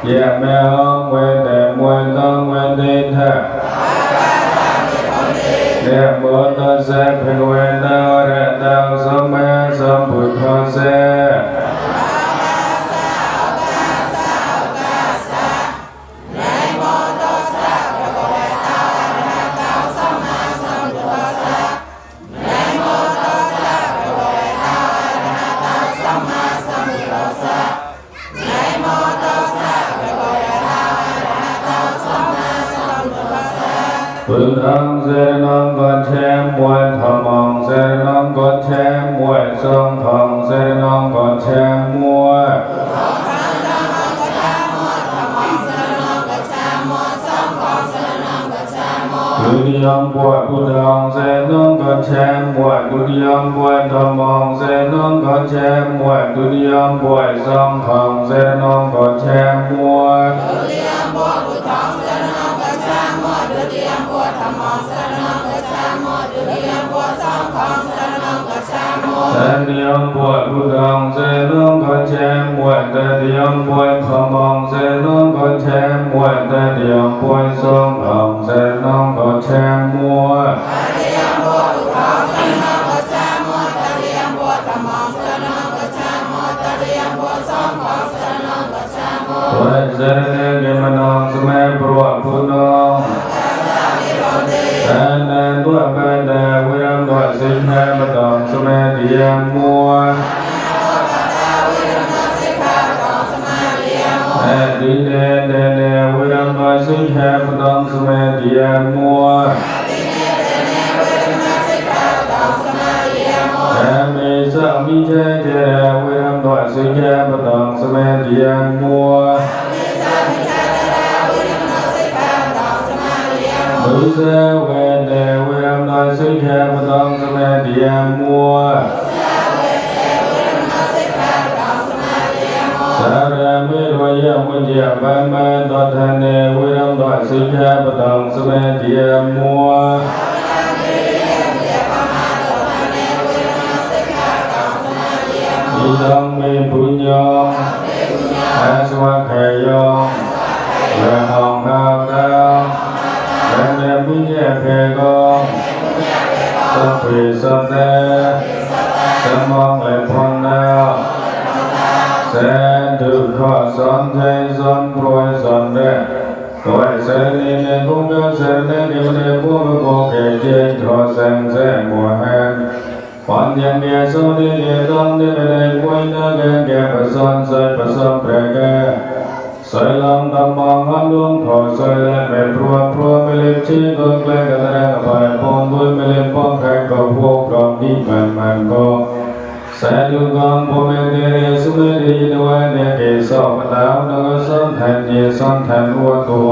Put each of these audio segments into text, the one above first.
Yeah, พุทธังเสนังกัจเฉมวยธัมมังเสนังกัจเฉมวยสังฆังเสนังกัจเฉมวยดุติยัมปวยพุทธังเสนังกัจเฉมวยดุติยัมปวยธัมมังเสนังกัจเฉมวยดุติยัมปวยสังฆังเสนังกัจเฉมวยดุติยัมปวยพุทธังเสนังกัจเฉมวยดุติยัมปวยธัมมังเสนังกัจเฉมวยดุติยัมปวยสังฆังเสนังกัจเฉมวยตติยัมปวยพุทธังเสนังกัจเฉมวยตติยัมปวยธัมมังเสนังกัจเฉมวยตติยัมปวยสังฆังเสนังกัจเฉมวยตติยัมปวยพุทธังเสนังกัจเฉมวยตติยัมปวยธัมมังเสนังกัจเฉมวยตติยัมปวยสังฆังเสนังกัจเฉมวยเวสรเนกิมนังสเมปรวะพุนังแต่ในตัวเป็นแต่เวียนตัวสิ่งแห่งมตังสเมติยัมมัวแต่ดิเดเดเดเวียนตัวสิ่งแห่งมตังสเมติยัมมัวแต่มีสามีเจเจเวียนตัวสิ่งแห่งมตังสเมติยัมมัวดุเสเวเดเวรมตสิกขาปตังสเมติยัมมัวสารเมรวยมุญญาปัมมัตถะเนเวรมตสิกขาปตังสเมติยัมมัวอิตังเมปุญญังอาสวะเขยังเวหังนาคังปุญญาเพกองสัพเพสัตเตสัมมังเลพนาแสนทุกข้อสอนใจสอนปล่อยสอนเด้ขอให้เสนีในภูมิเสนีในในภูมิโกเกเจนขอแสงแสงมัวแห่งวันยังเดียสุนีเดียต้องได้ในป่วยนักแก่ประสานใส่ประสานแปรแก่ใส่ลำตำมังอันดวงขอใส่และเป็นพรัวไม่เล็บชี้ก็แกล้งกันแรงไปพองด้วยไม่เล็บป้องแข่งกับพวกกองที่มันก็แสนยุกองพ่อแม่เดียสุนัยดีด้วยเดียเกศอบดาวนักสันแทนเดียสันแทนวัวตัว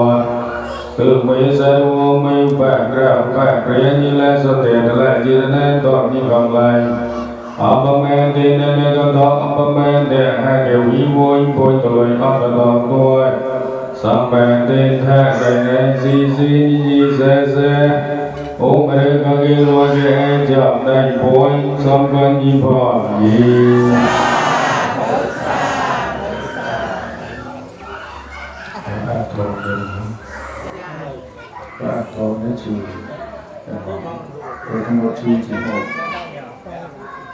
คือไม่ใส่วัวไม่แบกกระแบกเรียนยี่และสเตียนและยืนในตอนนี้กำไรอัปเมนเดนเนกดอกอัปเมนเดให้เกวิโวยโวยตัวเลยอัปดอกด้วยสัมเมนเดนแท้ใจในซียีเซองค์เอกกิโลเจจับได้ป่วยสัมกันยีพอยีพระโตเดินพระโตได้ชื่อทั้งหมดชื่อที่หก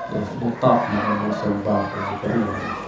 ได้ตอบมาในสมบัติไปเลย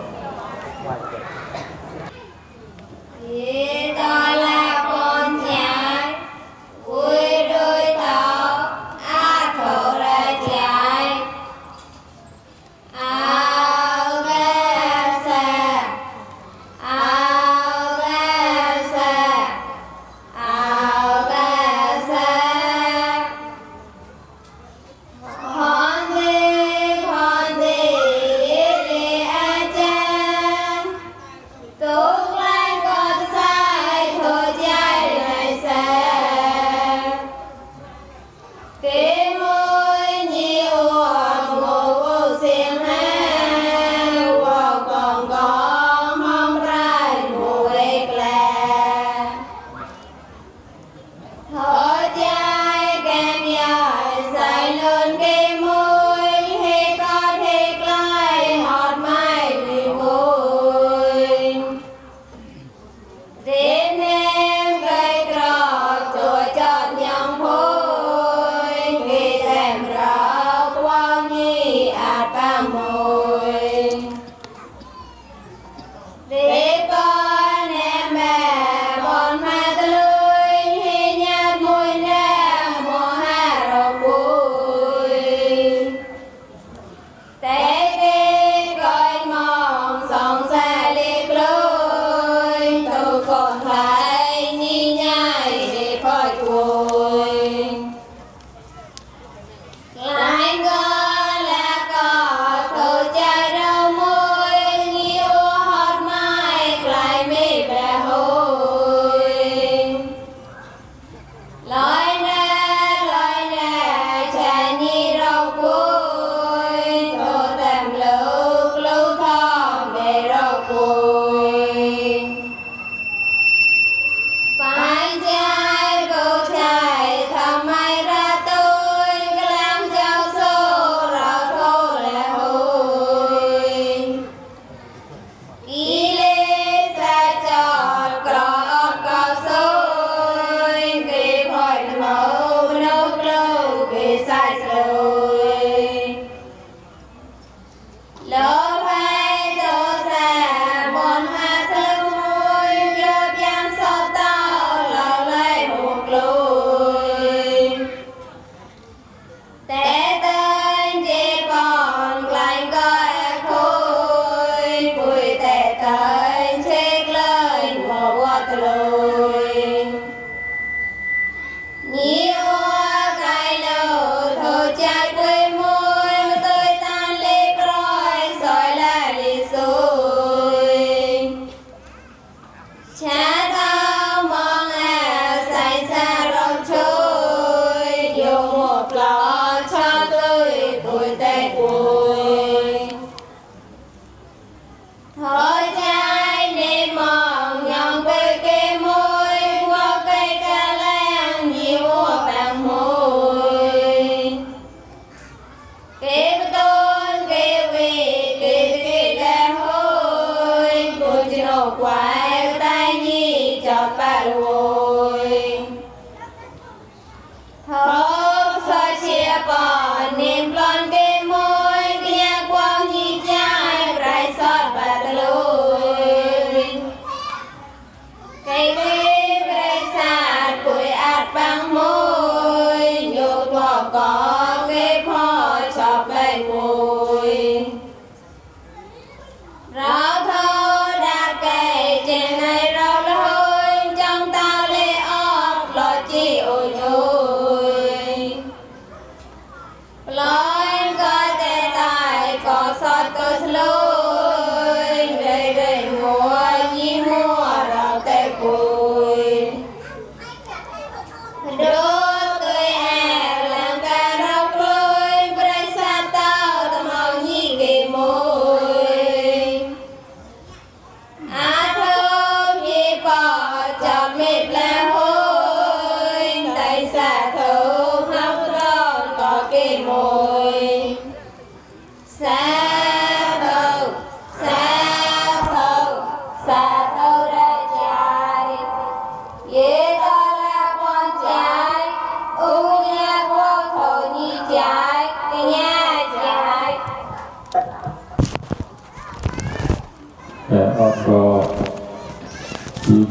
พ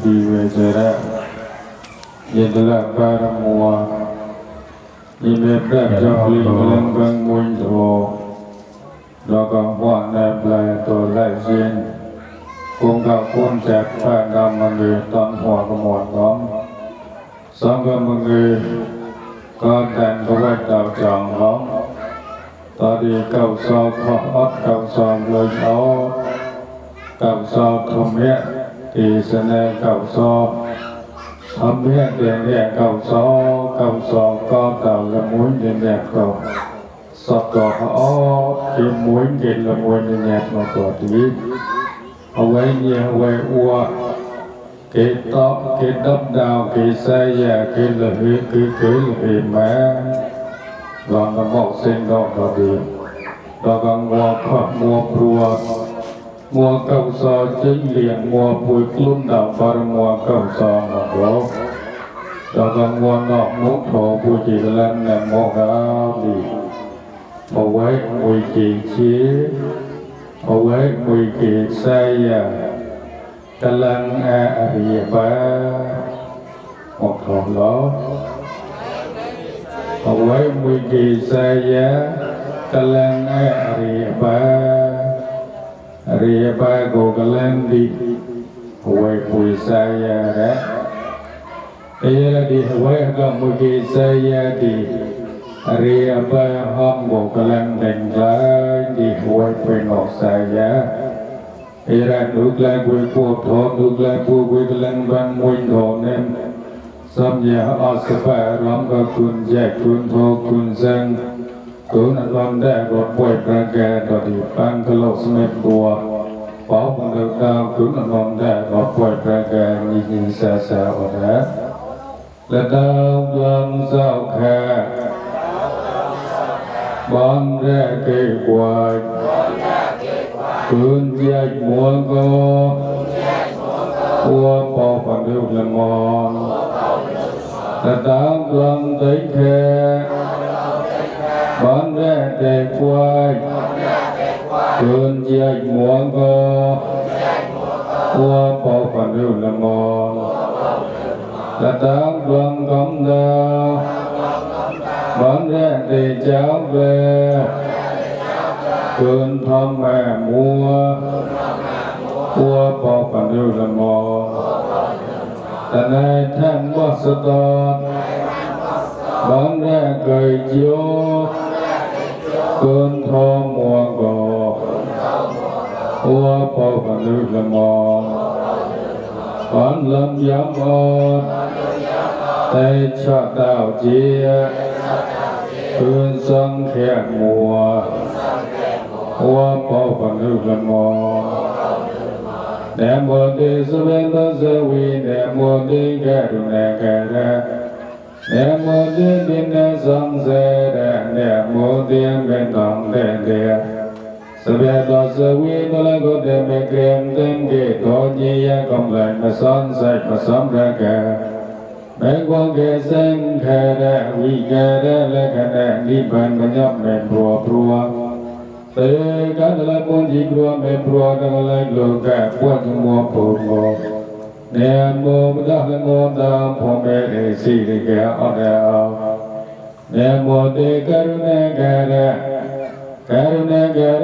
ဒီဝေဇရယေတလပါရမောဒီမေတ္တာကြောင့်လေးလင်္ဂံမွင်သောလောကဘဝနဲ့ပလန်တော်လိုက်ခြင်းကုံကကုန်းချက်ဖတ်နာမငေတန်ဟောကမောတော်သံဃမငေကာတန်ကဝတ်တော်ကြောင့်ဟောတာဒီကောက်စောခောက်ကောက်စောလို့ဟောကောက်စောထုံမြတ်ဒီစနေကောက်စောအမေတဲ့ရဲ့ကောက်စောကောတော်လမွန်းတဲ့ကောက်စောတော့အော်ဒီမွန်းတဲ့လမွန်းတဲ့ကောက်ဒီအဝဲညဝဲဥဝကေတော့ကေတော့ดาวကေဆရကေလဟေကေလဟေမလောကမောစင်တော့ဒီလောကမောဖမောပရဝมัวเก่าซอจึงเลี้ยงมัวปุยกลุ่มดาวปารมัวเก่าซอหนอกเราก็มัวนอกมุกโถปุยจีลันแหนโมกาดีเอาไว้ปุยจีชีเอาไว้ปุยจีไซยากำลังอาริยบาหมกโถเราเอาไว้ปุยจีไซยากำลังอาริยบาเรียบโกกลันดีหวยปุยสายาระเอรดีหวยก็มุกิสายาดีเรียบห้องโกกลันเด่นใจดีหวยปุยนอกสายาเอระดุกลายปุยปวดท้องดุกลายปุยกลันบังมุยท้องเน้นสัมยาอัศบะร้องก็คุณแจกคุณโทคุณสังกูนักลำได้รถป่วยประแกตอดีปังกะโลกสมัยบัวป้อบังเดินดาวกูนักลำได้รถป่วยประแกยิงซาซาอดฮะและดาวลำเศร้าแค่บอนแรกเกกวายคืนแยกมัวก็อัวปอบังเดินละมองและดาวลำได้แค่บอนแรกเด็กควายเกินแยกหมวงก็วัวปอปันดูละมองและตามดวงกำดาวบอนแรกเด็กเจ้าเวเกินทำแม่มัววัวปอปันดูละมองแต่ในแท่นวัดสตอนบอนแรกเกยโยเกินทองมัวก็หัวปอบันลึกละมองฝันลำย้ำอ่อนแต่ชาดาวเจียคืนสังแขกมัวหัวปอบันลึกละมองแนมโมเดสเวนตสวีแนมโมเดแกรุณาแกระเนโมเดดินสังเสดเนโมเดเป็นตังเดเดสเวตสวีตละโกเดเมเกมเต็มเกตอจียกำลังมาสันใส่มาสัมระแกเมฆวงเกสังแคดวิแกดและแคดนิบันปัญญาเมพรัวพรัวเตกันละปุญจิกรัวเมพรัวกันละโลกะปวดมัวปูโมเนโมมะละโมตาพอเมเอสีริเกอเดอเนโมเตกรุณะกะร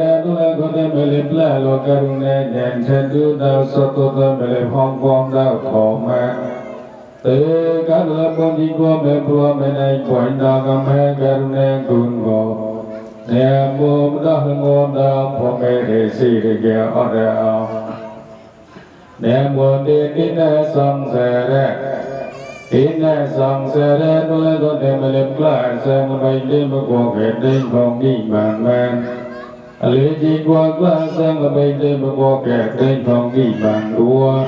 ะตุละโกเตเมลิปลาโลกรุณะเนเชตุดาสตุตะเมลิพองกองดาวขอมาเตกันละปุญจิกรัวเมพรัวเมไนปวยดากะเมกรุณะกุณโกเนโมมะละโมตาพอเมเอสีริเกอเดอเนโมเดนินะสังเสระ Ina sang sere tole ko temele kla sang bai de mo ko ke de phong di man man. Ali ji kwa kla sang bai de mo ko ke de phong di man đua.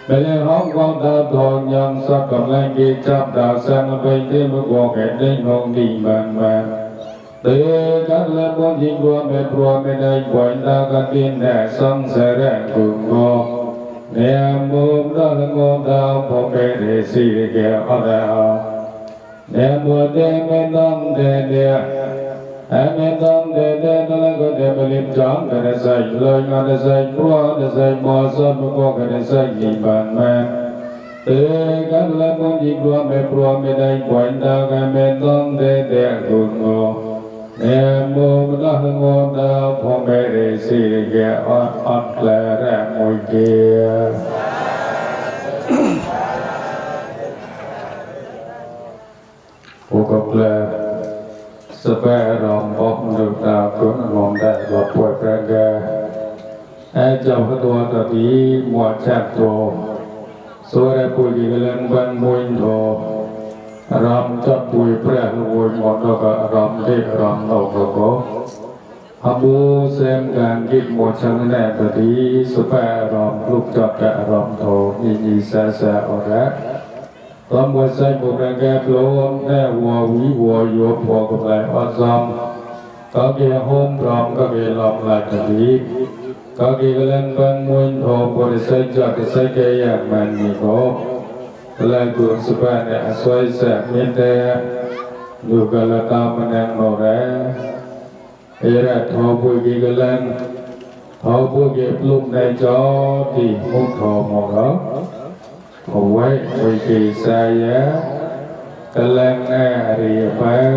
Bele hong quang ta thong nhang sắc cầm lên ki chắp đạo sang bai de mo ko ke de phong di man man. Te các la con ji kwa me pro me dai quay ta ka tin ne sang sere cùng ko. Niệm mô đa la ngôn đạo phổ kê đề si đề kê ọ đà ọ. Niệm mô đê mê tâm đề đề. Mê tâm đề đề đa la cô đề bê liếp chóng kê đề say lời ngà đề say phua đề say mô sơ mô cô kê đề say nhị bàn mê. Tế các la môn dị qua mê phua mê đáy quạnh đa kê mê tâm đề đề cùng ngô. Niệm mô đa la ngôn đạo phổ kê đề si đề kê ọ lệ rạ mùi kia. Phổ cốc lệ sơ bè rộng bốc được đạo cuốn ngôn đại và bùi phá gà. Ai chào các tùa tà tí mùa chạc thô. Số ra bùi kì lên văn mùi thô. Rộng chọc bùi phá bùi một đô cả rộng đi rộng nổ cơ cố. Hâm bố xem càng kịp một chân nè tà tí sơ bè rộng lúc chọc cả rộng thô nhị nhị xa xa ở rác. Tâm quay say một ràng gẹp lỗ nè hòa quý hòa yếu phổ cục lại ọt dòng. Có kia hôm rộng có kia lòng lại tà tí. Có kia lên văn mùi thô bồ đề say chọc cái say kê yạc màn nhị cố. Lại cuồng sơ bè nè xoay sạc miên tê. Dù cả là tao mà nàng màu rẽ. Ê ra thô bùi kì cơ lên. Thô bùi kì lúc này cho thì múc thô màu đó. Hầu quay bùi kì xa giá. Cơ lên nè rìa phá.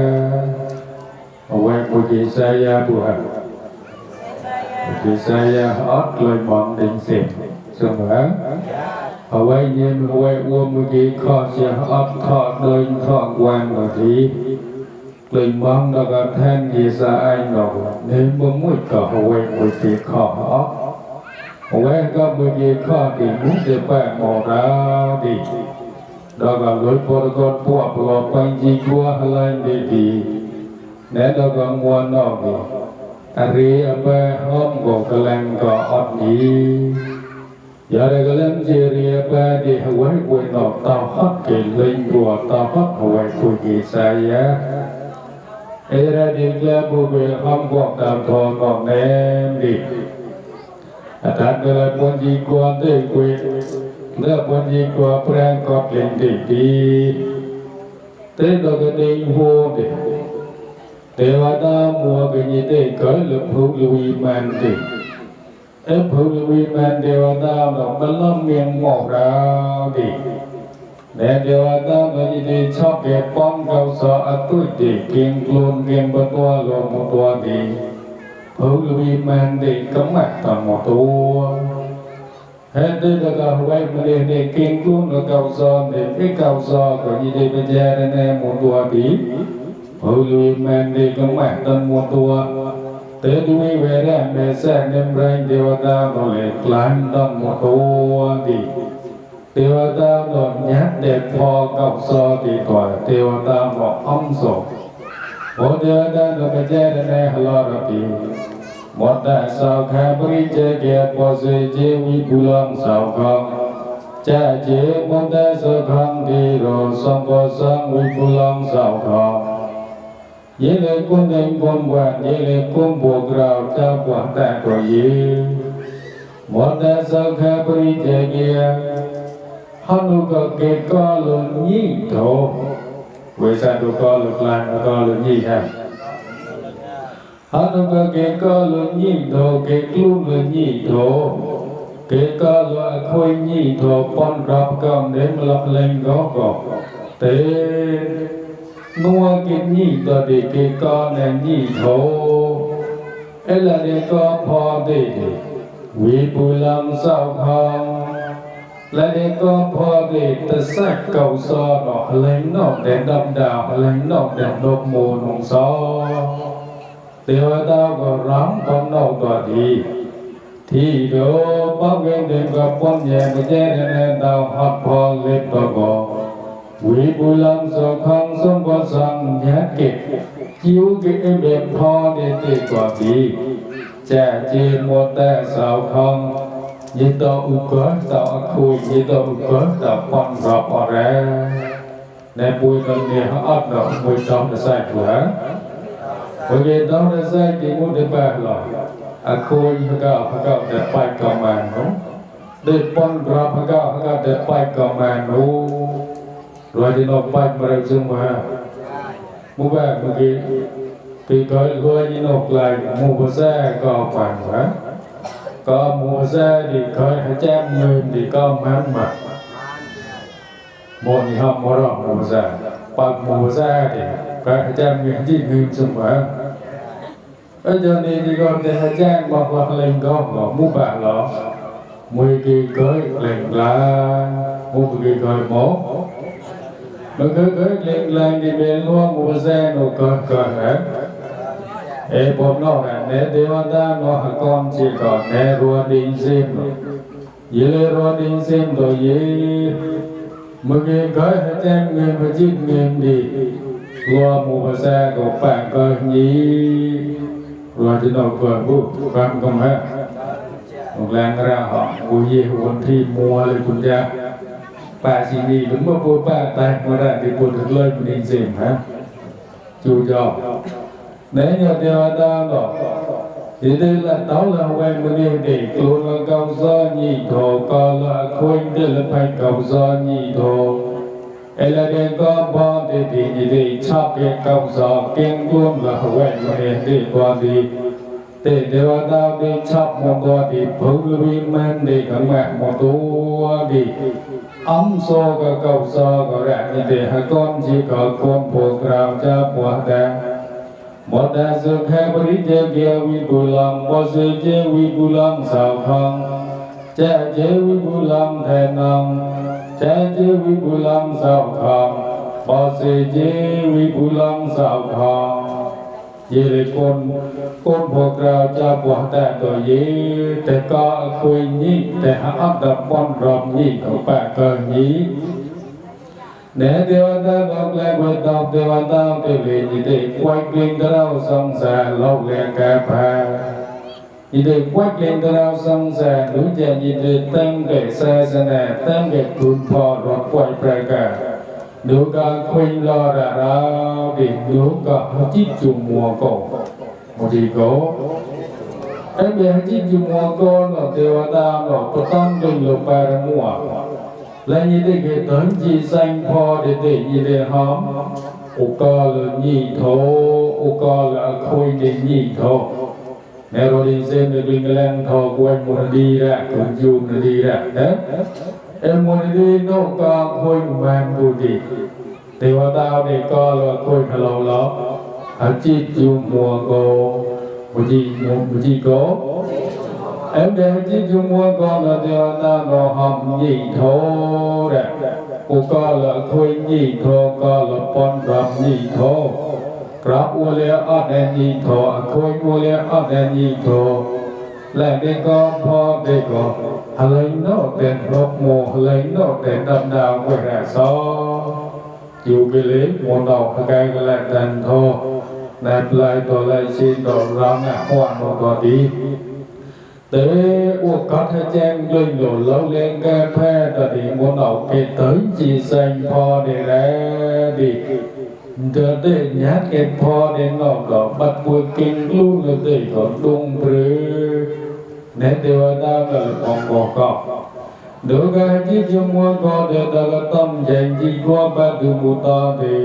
Hầu quay bùi kì xa giá bùi hẳn. Bùi kì xa giá ớt lời bọn định xịp. Xong hả? Hầu quay nhiên hầu quay uông bùi kì khó xe ớt thọ đôi thọ quan ở thí. Linh mong đã gặp thân gì xa anh nổ. Nên mơ mũi cả hầu quay bùi kì khó ớt. Hầu quay có bùi kì khó thì muốn để bẻ màu ra đi. Đó là lối bó con buộc lọt bánh gì qua lên đi đi. Nếu đó có nguồn đó đi. Ari apa hôm của cái làng có ọt nhí. Giờ đây cái làng gì ri apa đi hầu quay bùi nọ tao hót kì linh của tao hót hầu quay bùi kì xa giá. Ê ra đi là bùi bùi hôm của tạm thọ ngọt nêm đi. Thật đây là bốn gì qua tế quỷ. Là bốn gì qua prang cọp lên đi đi. Tế đó cái đinh vô đi. Tế hóa ta mua cái gì tế cởi lực hữu lưu man đi. Ép hữu lưu man tế hóa ta nó bất lâm miệng mọc ra đi. Để tế hóa ta cái gì tế chọc kẹp bóng cao sở át tuổi đi. Kiên luôn kiên bất toa lộ một toa đi. Hữu lưu man đi cấm mạch tầm một toa. Hết đây là cao quay mà để kiên luôn là cao sở. Để cái cao sở cái gì tế bây giờ đến em một toa đi. Hữu lưu man đi cấm mạch tầm một toa. Tế đuôi về ra mẹ sáng đêm ranh Điều ta nó lệ lánh tầm một toa đi. Điều ta nó nhát đẹp phò cọc so thì tỏa. Điều ta nó âm sổ. Một điều ta nó cái chế đến đây hả ra đi. Một đại sao khá bấy chế kẹp bỏ dây chế vi bù lòng sao không. Cha chế một đại sao không đi rồi xong có sang vi bù lòng sao không. Dễ lệ quân đánh quân quản, dễ lệ quân buộc rào trao quản tạ của dì. Một đại sao khá bấy chế kia. Hắn nụ có kê có luôn nhị thổ. Vì sao nụ có lực làng có luôn nhị hả? Hắn nụ có kê có luôn nhị thổ, kê luôn luôn nhị thổ. Kê có loại khôi nhị thổ, con rạp cầm đến lập lên gó gọ. Tế nua kết nhị tòa để kê có nè nhị thổ. Ê là để có phò để đi. Vì bùi lâm sao không. Là để có phò để ta sắc cầu so nó lên nó để đâm đào lên nó để đột mù nông so. Tiêu tao có rắm con nâu tòa thì đó bác nguyên đến gặp con nhẹ của chế nên tao học phò lên tòa gò. วิบุลังสขังสมบัติสังญาเกตคิวเกเอเบพอเดติกว่าดีแจเจโมแต่สาวคองยินดออุกะสาวคุยยินดออุกะสาวปอนรอบอะไรในปุยกันเนี่ยเขาอัดดอกปุยจอมจะใส่หัวปุยจอมจะใส่กี่มุดได้บ้างหรอคุยเขาก็จะไปกับมันเนาะได้ปอนรอบเขาก็จะไปกับมันรู้รวยที่เราไปมาเรื่องมามุบ้าเมื่อกี้ที่ก็รวยที่นกไหลมูบแซ่ก็ฝันวะก็มูแซ่ที่เคยให้แจ้งเงินที่ก็มันมาโมนี่ห้ามมรดกมูแซ่ปักมูแซ่ที่เคยให้แจ้งเงินที่เงินสมบัติไอ้เจ้านี่ที่ก็ได้ให้แจ้งบอกว่าเล่นก็หรอมุบ้าหรอมือกี้เคยเล่นลามูกี้เคยโมมันก็เล็กแรงที่เป็นล่วงอุปสรรคเราก็ฮะผมนอกเนี่ยเทวดาเนาะก่อนที่ก่อนเนี่ยรัวดินซิมยี่เลยรัวดินซิมตัวยี่เมื่อกี้ก็ให้แจ้งเงินมาจิตเงินดีล่วงอุปสรรคก็แปะก็ยี่รัวที่นอกก็บุกความก็ฮะแรงกระหอบอุยวันที่มัวเลยคุณจ้าป่าชีนีหรือว่าปูป่าตายมาได้ที่ปูถึงเลยมันเองฮะจูจอเนี่ยเนี่ยเดียวดาวเนาะที่ได้ละเต้าละเวมันเองเด็กตัวละเก้าซ้อนยี่โถก็ละคุยเดือดละไปเก้าซ้อนยี่โถเอละเด็กก็พอเด็กยี่เด็กชอบเก็บเก้าซ้อนเก่งร่วมละเวมันเองเด็กพอดีเทวดาเด็กชอบมองตัวดีผู้วิมานเด็กแม่มองตัวดีโซก็เก้าโซก็แรงนี่เด็กก้อนจีก็คนพวกเราจะปวดแดงหมดแต่สุขแค่บริเจเกียวิบุลังบ่เสเจวิบุลังสาวคังแจเจวิบุลังแทนังแจเจวิบุลังสาวคังบ่เสเจวิบุลังสาวคังยี่เลยคนพวกเราจะปวดแต่ตัวยี่แต่ก็คุยยี่แต่หาอัดับป้อนรอบยี่เขาแปะเกินยี่เนี่ยเทวดาดอกแรงไว้ดอกเทวดาเปลี่ยนยี่เด็กควายเกลียงเราสงสารโลกแรงแก่แพ้ยี่เด็กควายเกลียงเราสงสารรู้ใจยี่เด็กเต็มเด็กแสสนาเต็มเด็กคุณพอรถควายประกาศดูการคุยรอระเราดิดูก็จิตจุมัวก็โมจิโกไอ้เบี้ยจิตจุมัวก็เนาะเทวดาเนาะก็ต้องดึงลงไปมัวและยี่ได้เกิดถึงจีสังพอเด็ดยี่ได้หอมอุกาลยี่โถอุกาลคุยเด็ยี่โถในโรดิเซนเด็กแรงโถกวยมุนดีแหละคุณยูนดีแหละนะมุนดีโนกาคุยมันบุดีเทวดาเด็กก็ละคุยกับเราแล้วอาจิตจุมัวโกบุจีโกเด็กจิตจุมัวโกละเทวดาเราหอมยี่โถเด็กอุกาละคุยยี่โถก็ละปอนรับยี่โถกราบอุเลอัดแดนยี่โถคุยอุเลอัดแดนยี่โถและเด็กก็พอเด็กก็อะไรโน่เด่นรบโมอะไรโน่เด่นดำดาวไว้แร่ซออยู่กิเลสมนดอกพกายกระดันโทในปลายตัวลายชีดอกร้องอ่ะหวานตัวดีเตะอวกกัดให้แจ้งเลยหล่นแล้วเลี้ยงแก่แพ้แต่ดีมนดอกเกตถึงจีสังพอได้แล้วดีเดินได้ยัดเก็บพอได้นอกดอกบัดบัวกินลูกเลยได้ก็ดุงปรือในเทวดาก็เลยมองบอกก็ดูการจิตจุมัวก็เดินตะละต้มแจงจีกัวบัดดูมุตาดี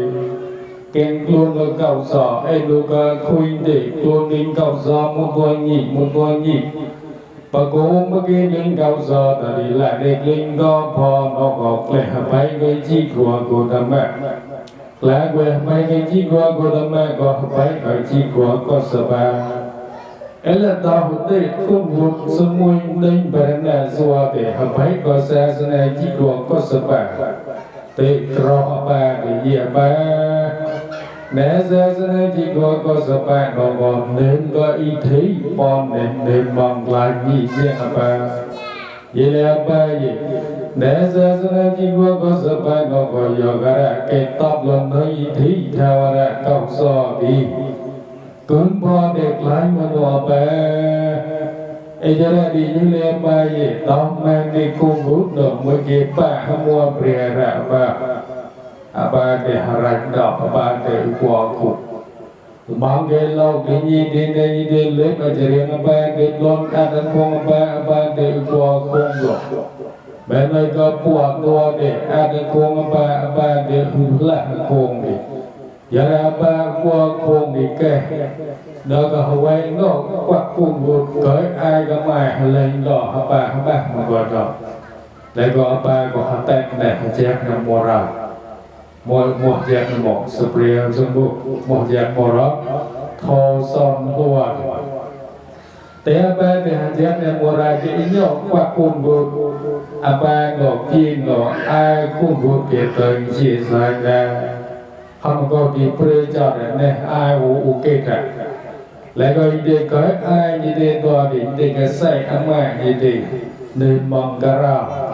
เก่งกลัวเลยเก่าสอไอ้ดูการคุยเด็กตัวกินเก่าสอมุตัวงี้ปะโกงเมื่อกี้ลิงเก่าสอแต่ดีแหละเด็กลิงก็พอออกเลยไปไปจีกัวกูทำแม่และเวไปจีกัวกูทำแม่ก็ไปจีกัวก็สบายเอลตาหุติคุบุสมุยดินเบรนนาสวาเตหไปก็เสสนาจีกัวก็สบายเตะตรอบาเยียบาเนเสสนาจีกัวก็สบายนองอนเดินก็อีทีปอนเดินมองลายมีเสียงบาเยียบาเย Nesa jiwa ko sepai no ko yogara ke top lon noi thi thawara kau so di kun po dek lai mano ba ejara di nyule ba ye tom man di kungut no mo ke pa hamwa priara ba apa de harak da apa de kwa ku mang ke lo ke ni de le ba jere ba de lon ka da phong ba de kwa khong lo bên đây có buộc đua để ăn cái cuồng ba để hút lại cuồng đi, giờ là ba qua cuồng đi kê, đó có hậu nó quạt cuồng vụt cởi ai có mày lên đỏ ba mà gọi đó, để có ba có hạt tẹt để hạt chép nó mua ra, mua chép nó một spray trong bụng, mua chép mua đó, thô son đua. Thế ba thì hạt chép này mua ra cái ý nhóc quạt cuồng vụt apa ngọ kia ngọ ai cũng vô kể tới chỉ sai ra không có đi pre cho này ai u kể cả lại coi đi cái ai đi đi to đi cái say ăn mà đi nên mong cái rau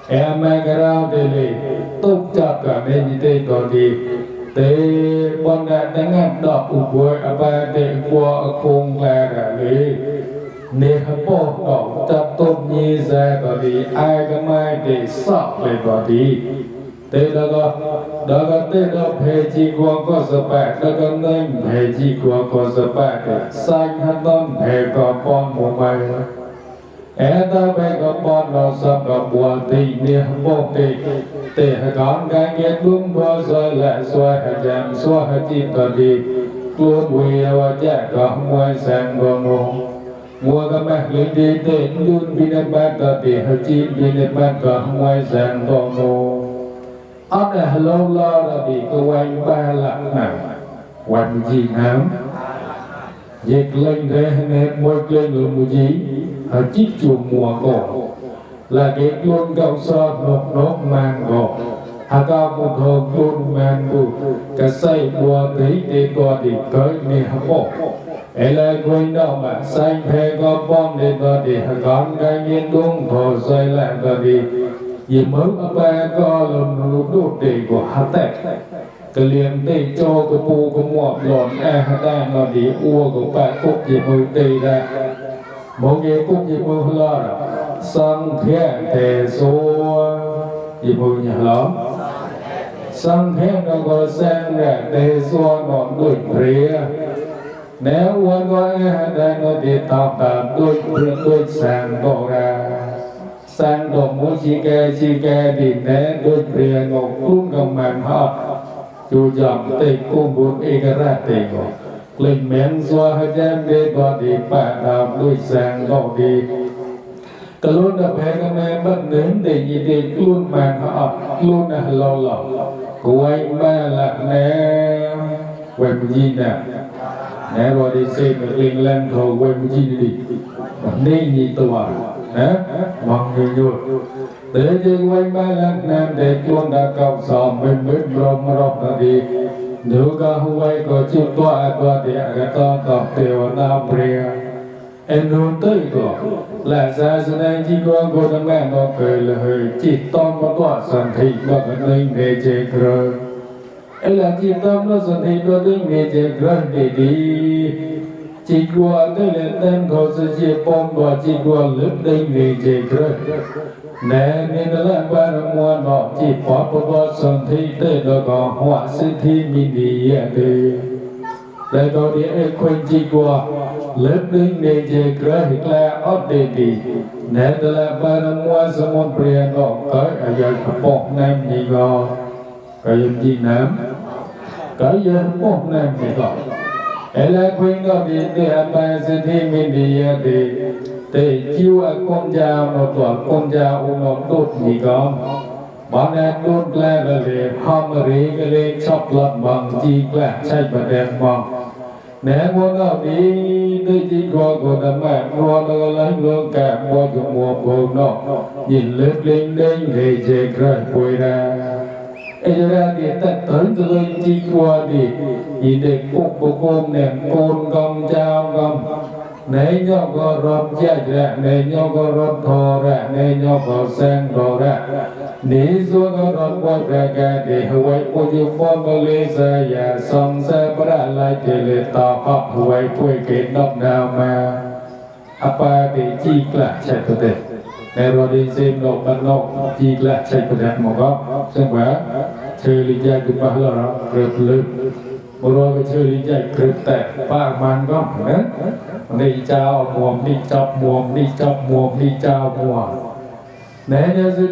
em mang cái rau đi tốt cho cả nên đi to đi để bọn đã ngắt đọt u bùi apa để qua không là đi nên họ bỏ tập tốt như ra có đi ai có mai để sợ về có đi thế đó có thế đó hệ chi quan có sự bạc đó có nên hệ chi quan có sự bạc xanh hắn don hệ có con một mai ta về có con nó sắp có bùa thì nên bỏ thì để con cái nghe đúng bao giờ lại xoay hạt giảm xoay hạt chim có đi luôn quỳ và chạy có ngoài sang có ngô mua cái mẹ lên đi tên luôn bên bên ta để hợp chi bên bên ta ngoài sang toàn đồ ấp này lâu lo là bị cơ quan ba lặng nào quan gì nám dịch lên thế nên mỗi lên rồi mua gì ở chít chuồng mùa cổ là cái luôn gạo so nốt mang cổ hà cao một hồ luôn mang cổ cái xây bùa thấy để qua đi tới nè bộ ấy là quên đâu mà xanh phê có bom để có đi con cái nhiên đúng thổ xoay lại có đi vì mới ba có lần lúc đốt để của hạt tẹt cái liền để cho cái bù cái mọt lòn hạt đang là đi ua của ba cúc gì mới đi ra một cái cúc gì mới lo sang thế để số gì mới nhà lắm sang thế nó có sang để số nó đuổi rìa nếu quan có đang có thể tạo tạm đôi sang độ ra sang độ muốn chi kê thì né đôi rìa ngọc cũng cầm màn họ chú dòng tây cung bốn y ra tây ngọc linh miễn xóa hơi chém đi có đi bà đạp đôi sang độ đi cái luôn đập hệ cái này bất đến để gì thì luôn màn họ luôn là lâu lâu của anh ba là né quên gì nè nè rồi đi xem được liên lan thầu quên gì đi nên gì tòa nè mong người nhột để chơi quanh ba lần nam để chuông đã cầu sòm bên bên rôm là đi nếu cả huay có chịu tòa địa cái to tọt tiêu nào bria em luôn tới đó là ra giờ này chỉ có cô đàn mẹ nó cười là hơi chỉ to có tòa sản thị mà cái nơi để chơi cờ ấy là chỉ tâm nó sản thị nó đến để chơi cờ để đi chỉ qua đây là tên họ sẽ chơi bom và chỉ qua lớp đến để chơi cờ nè nên là ba mua nó chỉ bỏ vào sản thị để nó có họa sinh thi mình đi để để có đi quên chỉ qua lớp đến để chơi cờ thì là ở đây đi nè là ba mua sản phẩm bia nó có ở giờ bột nam gì ngò cái gì nam cái giờ bột nam gì ngò ấy là quên nó đi để ba sẽ thi mình đi để chiêu con dao nó tỏa con dao nó đốt gì có bạn em đốt là để hom rì cái lên chọc lợn bằng chi là chạy bật đèn mỏng nè muốn nó đi tới chỉ của đám mẹ mua nó lấy luôn cả mua của mùa bầu nó nhìn lướt lên đến để chơi cười bồi ra ấy ra thì tất tới tôi chỉ qua đi nhìn để cục bộ côn nè côn gom trao gom Nei nhóc có rộp chạy ra, nei nhóc có rộp thò ra, nei nhóc có sen thò ra. Ní xuống có rộp quay ra gà đi huay của chú phong có lý xa ya xong xa bà ra lại thì lệ tỏ khóc huay quay kết nọc nào mà. Apa đi chích lại chạy thật tệ. Nei rồi đi xem nọc bắt nọc chích lại chạy thật tệ một góc. Xong quá, chơi lý chạy cũng bắt lỡ đó, rượt lực. Một rồi cái chơi lý chạy cực tệ, ba màn góc nữa. Đi chào muộm, đi chọc muộm, đi chọc muộm, đi chào muộm. Nếu như sự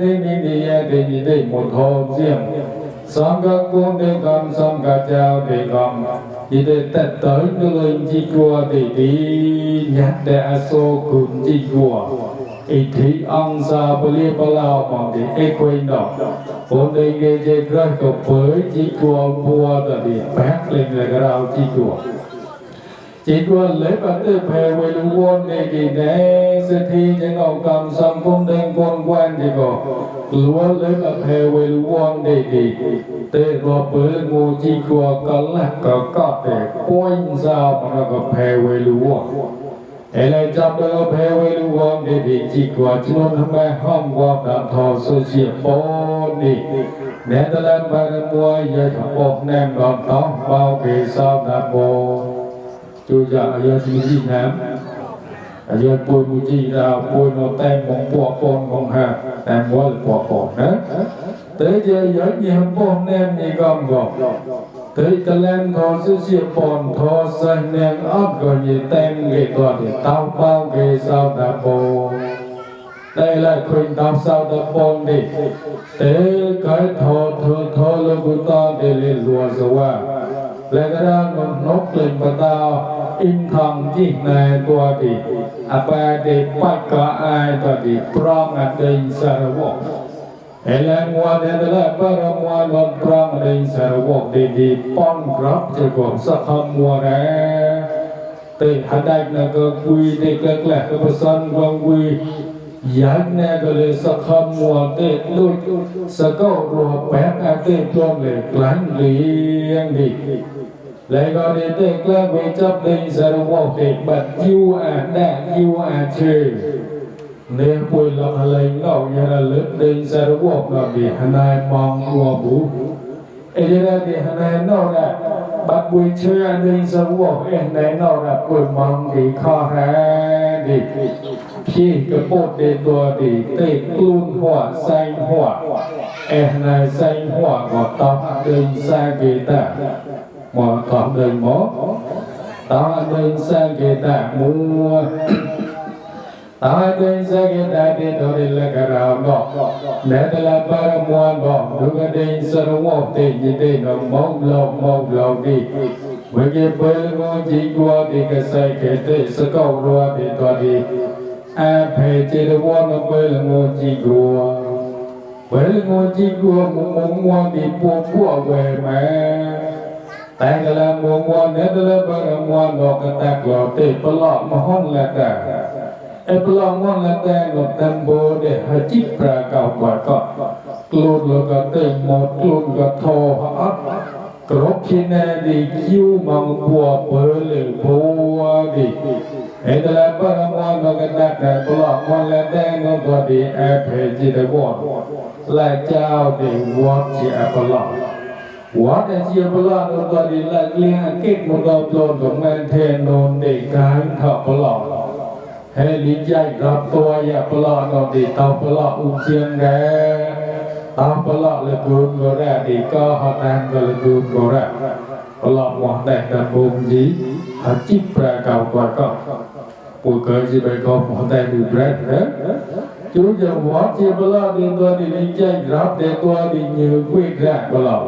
đi một hôm riêng. Xong các cuốn đi cầm, xong các chào đi cầm. Chỉ để tết tới nước linh chi chùa đi nhát để số cùng chi chùa. Ý thị ông sao bà li bà lao bằng đi ế quên đó. Bốn đi nghe dây rơi cập với chi chùa vua đi bác lên là cái rào chi chùa. Chỉ còn lấy bản tư phê về lưu quân để kỳ nế sẽ thi trên ngọc cầm xăm cung đêm quân quan thì có lúa lấy bản phê về lưu quân để kỳ tê rõ bởi ngô chi chùa có lạc có để quên sao mà nó có phê về lưu quân hãy lại chấp được phê về lưu quân để kỳ chi chùa chứ luôn thăm bài hôm qua đàm thọ sơ xịa bốn đi nét ta lên bài mua giờ thằng bột nèm đòn tóc bao kỳ sao đàm bồ chú dạ giờ thì gì ném giờ bôi mùi chi ra bôi nó tem mong bò con mong hà tem quá là bò con đó tới giờ giờ nhiều con nem gì con gọt tới ta lên thò sư xịa bòn thò xanh nem ớt rồi gì tem nghệ thuật thì tao bao nghề sao đà bò đây là khuyên tao sao đà bòn đi tới cái thò lên của ta để lên lùa rồi lại cái đó nó nốt lên của tao in thằng gì này qua thì apa để bắt cả ai qua thì prong ở đây sao vậy hay là mua để là para mua non prong ở đây sao vậy để pon grab cho con sắc ham mua ra từ hành đại là cái quy để cái là cái person quang quy giá này cái là sắc ham mua để đôi sắc câu rồi bé ở đây con để láng liền đi lại gọi đến tên là về chấp định sẽ được một để bật yêu đã yêu chơi nên quỳ lập lệnh lậu như là lớp định sẽ được một là vì hắn ai mong mùa bú ấy ra thì hắn ai nó là bắt quỳ chơi an ninh sẽ được một em này nó là quỳ mong thì khó ra đi khi cái bột đểตัวthì tê luôn hỏa xanh hỏa em này xanh hỏa có tóc định xa kỳ tạ mà thọ đời mó tạo đơn sang cái tạ mua tạo đơn sang cái tạ để thôi đi là cái nào đó để là ba mua đó được cái đơn sang nó một tiền gì đây nó mong lâu đi với cái bơi ngon chỉ qua thì cái say cái tê sẽ câu rồi thì thôi đi phải chỉ được qua nó bơi là ngon chỉ qua bơi là ngon chỉ qua muốn ngon thì mua về mà tại cái là mua ngon nếu là bằng ngon đó cái ta có thể bắt lọ mà hôn là cả em bắt lọ ngon là ta nó tâm bồ để hơi chích ra cầu quả cọ luôn là có thể một luôn có thô hot cướp khi này đi kêu mong bùa bơi lử bùa đi ấy là bằng ngon đó cái ta cái bắt lọ ngon là ta nó có đi em phải chỉ để bỏ lại chào để vót chỉ bắt lọ quá để chia bớt lo nó đi lại liên kết một đầu lồn của mình thèn nôn để cái thợ bớt lo hay lý giải gặp tôi ya bớt lo nó đi tàu bớt lo chiêng đấy tàu bớt lo là cún có ra đi co họ đang có là cún có ra bớt lo một đại đàn bông gì họ chip ra cầu quả cọ buổi cờ gì vậy có một đại được bread đấy chú giờ quá chia bớt lo đi tôi đi lý giải gặp để tôi đi nhiều quyết ra bớt lo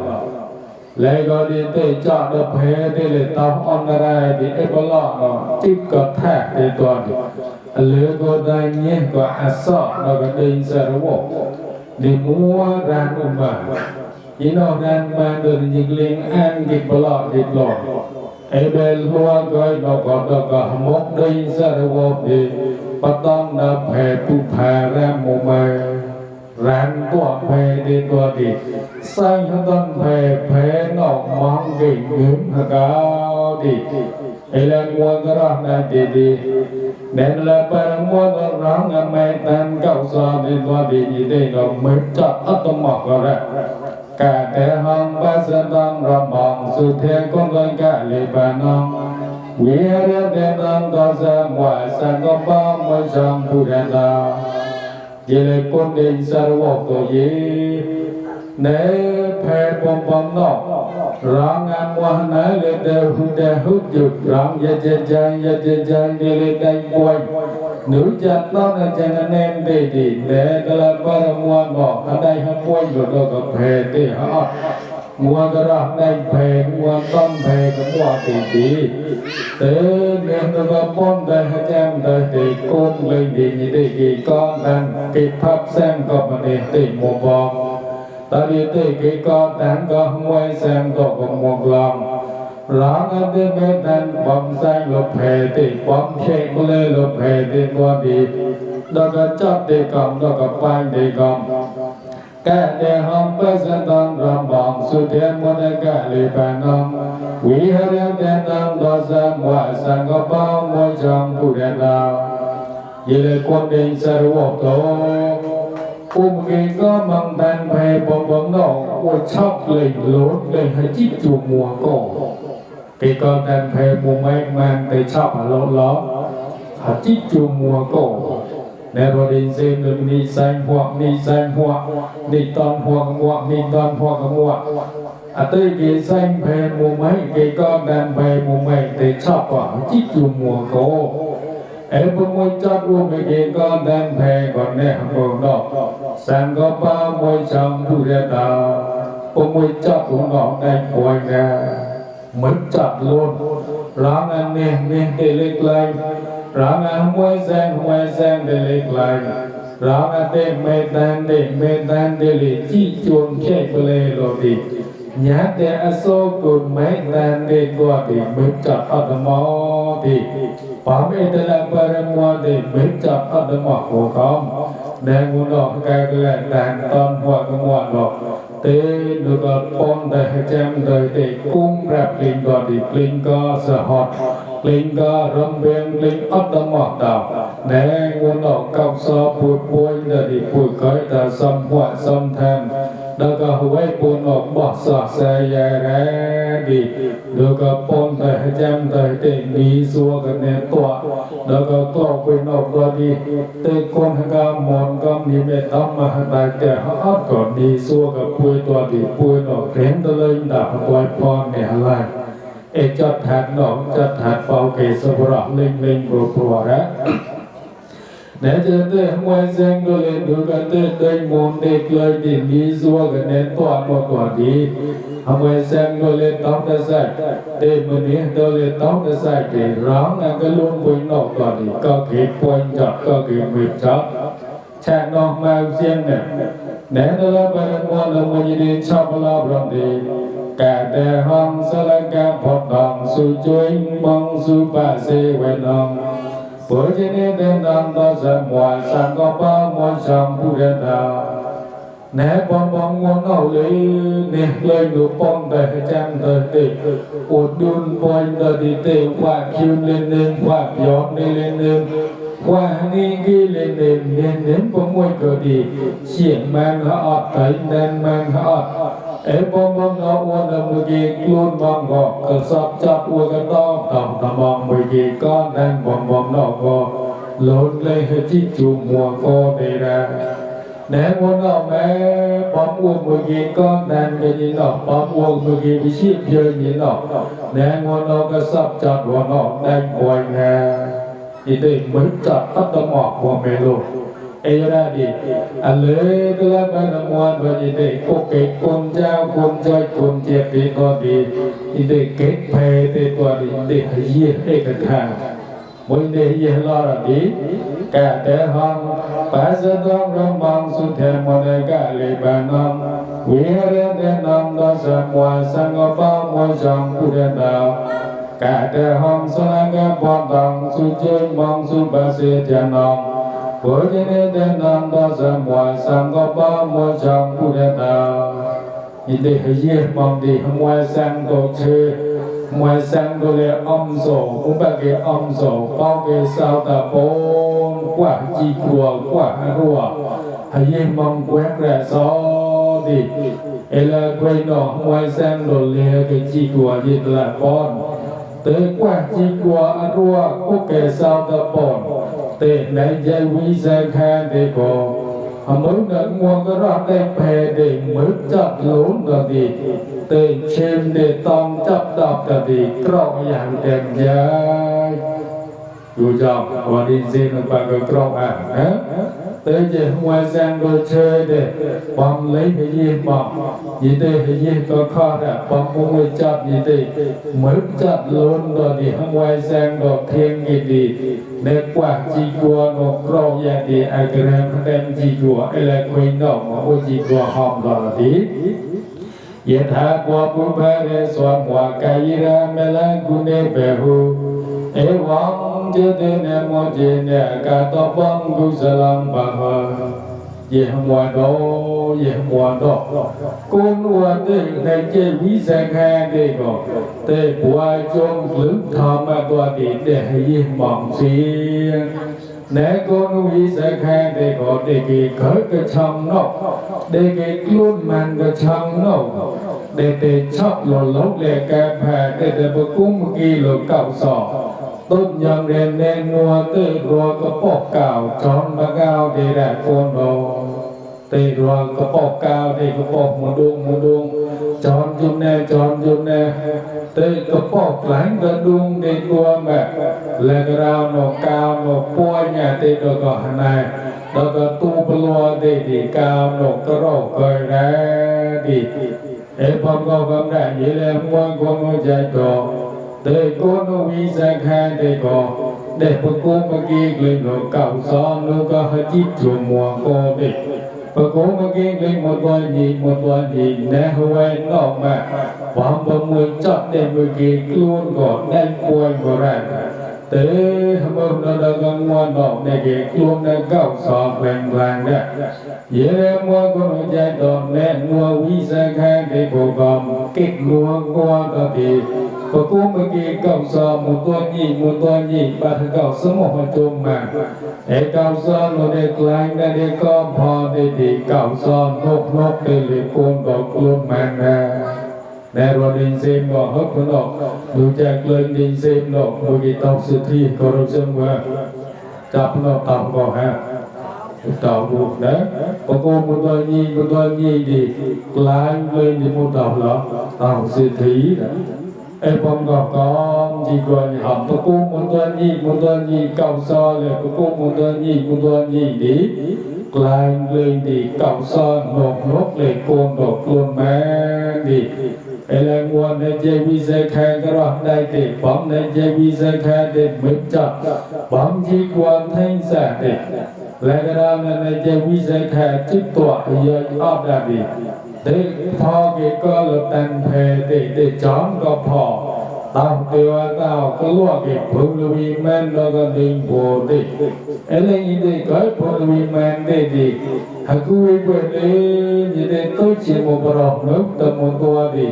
lại gọi điện để chọn được hệ để lấy tóc on ra để em có lọ nó tiếp có thẻ để toàn lứa có đại nhiên có sọ nó có đình sẽ nó để mua ra của mình chỉ nó đang mang được những liên an kịp có lọ để lọ em bên hoa coi nó có một đình sẽ nó để bắt tông đập hệ tu phà ra một bài ránตัวเพดีตัวดีสร้างให้ต้นเพนอกมองกิ่งเงินหากาวดีไอ้แรงวัวก็รอดได้ดี nên là phần mua nó ráng ngắm mê tan cao xa đi qua đi như thế nó mới chặt ớt tâm mọc vào ra cả thế hông ba sơn tăng rộng bằng sự thiên con đơn cả lì bà nông quý rết đến tăng có ra ngoài sang có bao môi trong phụ đèn tàu vì lệ quân đình xa vô tổ dĩ nếu phê bông bông nọ ráng ngắm qua nấy lên đều hút dục ráng dây đi lên đây quay nữ chặt nó là chẳng anh em để để là ba mua ngọ ở đây hắn quay rồi đâu có phê thì họ mua cái đó đây phê mua con phê cũng mua tí thế nên nó có con đây hai trăm đây thì con lên đi như thế thì con đang kịp pháp xem có mà để tìm một vòng ta đi thì cái con đang có quay xem có một lòng ráng ăn đi bên đang bấm xanh lục hệ thì bấm khe lên lục hệ thì qua đi đó có chót đi cầm đó có phanh đi cầm cả đề hông bớt dân tăng rộng bằng sự thiên môn cả lì bàn ông quý hết đen tăng đó ra ngoài sang có bao môi trong phụ đèn đào vì lệ quân đình sẽ ruột tổ khi có mong tan phê bóng bóng nổ của chóc lệnh lốt lệnh hay chít chùa mùa cổ cái con tan phê mùa mây mang tới chóc ở lỗ ló hả chít chùa mùa cổ nè rồi đi xem được ni xanh hoặc ni toàn hoặc ni toàn hoặc tới cái xanh phê mùa mấy cái con tan phê mùa mây tới chóc ở chít chùa mùa cổ em bông môi chót uống cái con đang phê còn nè hồng đỏ sang có ba môi trong thu đen đào bông môi chót uống đỏ đánh quay ra mất chặt luôn ráng ăn nè để lịch lành ráng ăn môi sang để lịch lành ráng ăn để mê tan để lịch chi chuông khe bê lê rồi thì nhát để số cùng mấy tan để qua thì mất chặt ở mò thì Pahami dalam perempuan di bencap ada makhluk kaum dan guna kegagalan dan tanpa kemuan te juga pon dah jam dah te kum rap lingga di lingga sehat lingga rembeng ling ada makhluk dan guna kau saput poin dari pui kai dah samwa samthan daga huai pun bahasa saya di daga pon dah jam dah te ni suaga ne tua daga tua pun tua di te kon haga mon kam ni me tam ma ta te hat kon ni suaga pui tua di pui ren da lein da huai pon ne halai e chat hat pau ke sabra ling pro ra Nè chân tê ngoài sang đô lên đô cả tê tê môn tê cười đi đi xua cả nén toàn một quả đi ngoài sang đô lên tóc đã sạch tê mà ní đô lên tóc đã sạch thì ráng là cái luôn quỳnh nọ quả đi có kịp quanh chọt có kịp mịp chọt chạc nọ mau riêng nè nè đô là bà răng môn là môn như đi chọc lọc rộng đi cả đề hông sơ là ca phật đồng su chuối mong su bà xê quen ông bởi thế nên đến năm đó sẽ ngoài sang có bao môi trong phụ đen đào nè bong nguồn ngầu lấy nè lời ngược bong đời trang đời tị ụt đun bôi đời đi tị quả khiêu lên quả giọt lên quả nghi ghi lên đến bóng môi cờ đi xiển mang họ thấy nên mang họ em bong nó uốn là một cái luôn bong gọt cờ sập chặt uốn cái to tầm bong một cái con đang bong nó gọt lột lên hết chiếc chùm mùa cô để ra nè uốn nó mẹ bong uốn một cái con đang cái gì nó bong uốn một cái bị ship chơi gì nó nè uốn nó cái sập chặt uốn nó đang quay nè thì để mới chặt tất cả mọi của mẹ luôn ấy ra đi anh lấy cái lá bài làm ngoan và gì để có cái con trao con trai con chẹp thì có đi để kết phê thì có đi để gì để cái thằng mỗi để gì lo là đi cả thế hông bà sẽ đón rong bằng xuống thềm một đời cả lì bà nông quý hết đến năm đó sẽ ngoài sang có bao môi trong khu đen đào cả thế hông sẽ là cái bọn đồng xuống chơi mong xuống bà sẽ tiền nông bởi thế nên đến năm đó sẽ ngoài sang có bao môi trong khu đen đào nhìn để hay gì mong đi ngoài sang tổ chơi มวยสังก็เลยอมโสอุปเกอมโสเป้าเกสาวตะโปนกว่าจีกลัวกว่ารัวให้ยิมองแกวกแร่ซอดิเอลาควยนอมวยสังโดเลียเกจีกลัวยิตละปอนเตกว่าจีกลัวรัวก็เกสาวตะปอนเตในใจวิเศษแค่เด็กก็มึงนั่งมัวก็รอดได้แพ้เด็กมึงจับหลุนก็ดีเตเชมเด็กต้องจับดอกก็ดีกรอกอย่างเต็มใจดูจอบวันดินซีนไปก็กรอกอ่ะนะเตจะหัวแซงก็เชยเด็กบอมเล็กให้ยี่บอกยี่เตให้ยี่ก็ข้อแต่บอมมุ้งจับยี่เตมึงจับหลุนก็ดีหัวแซงก็เทียงกี่ดีเด็กกว่าจีกัวนกกรอกอย่างดีไอ้กระเรมเต็มจีกัวไอ้แหละคุยนอกมาโอจีกัวหอมก็ดียะถาปวปุภะเรสวมวากายราเมลังกุเนเปหุเอวังเจเตเนโมเจเนกาตบังกุสลังปะหะเยหมวดโดเยหมวดโดกุนวะเตในเจวิสังขะเตโกเตปัวจงกลึกธรรมะตัวติเตให้ยิมองเสียงในกนวิสังขะเตโกเตกิเขิดกระชังนอกเด็กกลุ่นมันกระชังนอกเด็กชอบหล่นลบเล็กแก่แผ่เด็กประกุ้งเมื่อกี้หล่นเก่าสอบต้นยังเรียนแนงงัวเตะรัวกระปอกเก่าจอนมาเก่าเด็กแดดโคนโดเตะรัวกระปอกเก่าเด็กกระปอกมาดุงจอนจุ่มแน่เตะกระปอกหลังกระดุงเด็กกัวแบบและกระราวหนกกาวหนกปัวเนี่ยเตะตัวก่อนนายแล้วก็ตู้ปลัวเด็กดีกาวหนกกระโรกเกยแร่ดีเอพอมก็กำได้ยี่เลยมัวกงใจก่อเด็กคนวิสังขารเด็กก็เด็กประกุมเมื่อกี้กลิ่นหลเก่าซ้อนลูกก็ให้จิตจุ่มมัวก็เด็กประกุมเมื่อกี้กลิ่นหมดตัวยีแน่หัวนอกมาความประมือจับเด็กเมื่อกี้กลุ้นก็ได้ป่วยก็แรงเตะเมื่อเรากำลังนอกเด็กกลุ้นได้เก่าซ้อนแรงเนี่ยยี่เลยมัวก็ใจต่อแน่มัววิสังขารเด็กก็กำเก็บมัวก็ก็ดีปะกูเมื่อกี้เก่าซอมุตัวยี่ปัดเก่าสมองจมมาเอเก่าซอโนเด็กกลางเด็กก็พอได้ดีเก่าซอนกเตลิโกนก็กลุ่มมันนะในรถดินเซมก็ฮึบคนออกดูจากเลื่อนดินเซมดอกเมื่อกี้ตอกสุดที่ก็รู้สึกว่าจับนอกต่ำก็ฮะต่อบุกนะปะกูมุตัวยี่ดีกลางเลยดิมุต่อหรอต่อสุดที่ไอ้ผมก็กองจีกวนหอบปะกุ้งมุตัวยี่เก่าซ้อเลยปะกุ้งมุตัวยี่ดีกลางเลยดีเก่าซ้อนกเลยโกนดอกกลวนแม่ดีไอ้แรงวันในเจวิเซแคก็รอดได้เด็กผมในเจวิเซแคเด็กเหมือนจับผมจีกวนทั้งแสนเด็กและก็ได้ในเจวิเซแคจิตตัวเยอะออกได้ดีเด็กพอเก็ก็หลุดตันเพเด็กจ้องก็พอตามเตือนตามก็ลวกเก็บพึ่งลุยแมนแล้วก็ดึงโบดิเอเลยีเด็กก็พึ่งลุยแมนเด็กหากคุยเปิดเลยยีเด็กตัวชิมบรอกนึกแต่หมดตัวดิ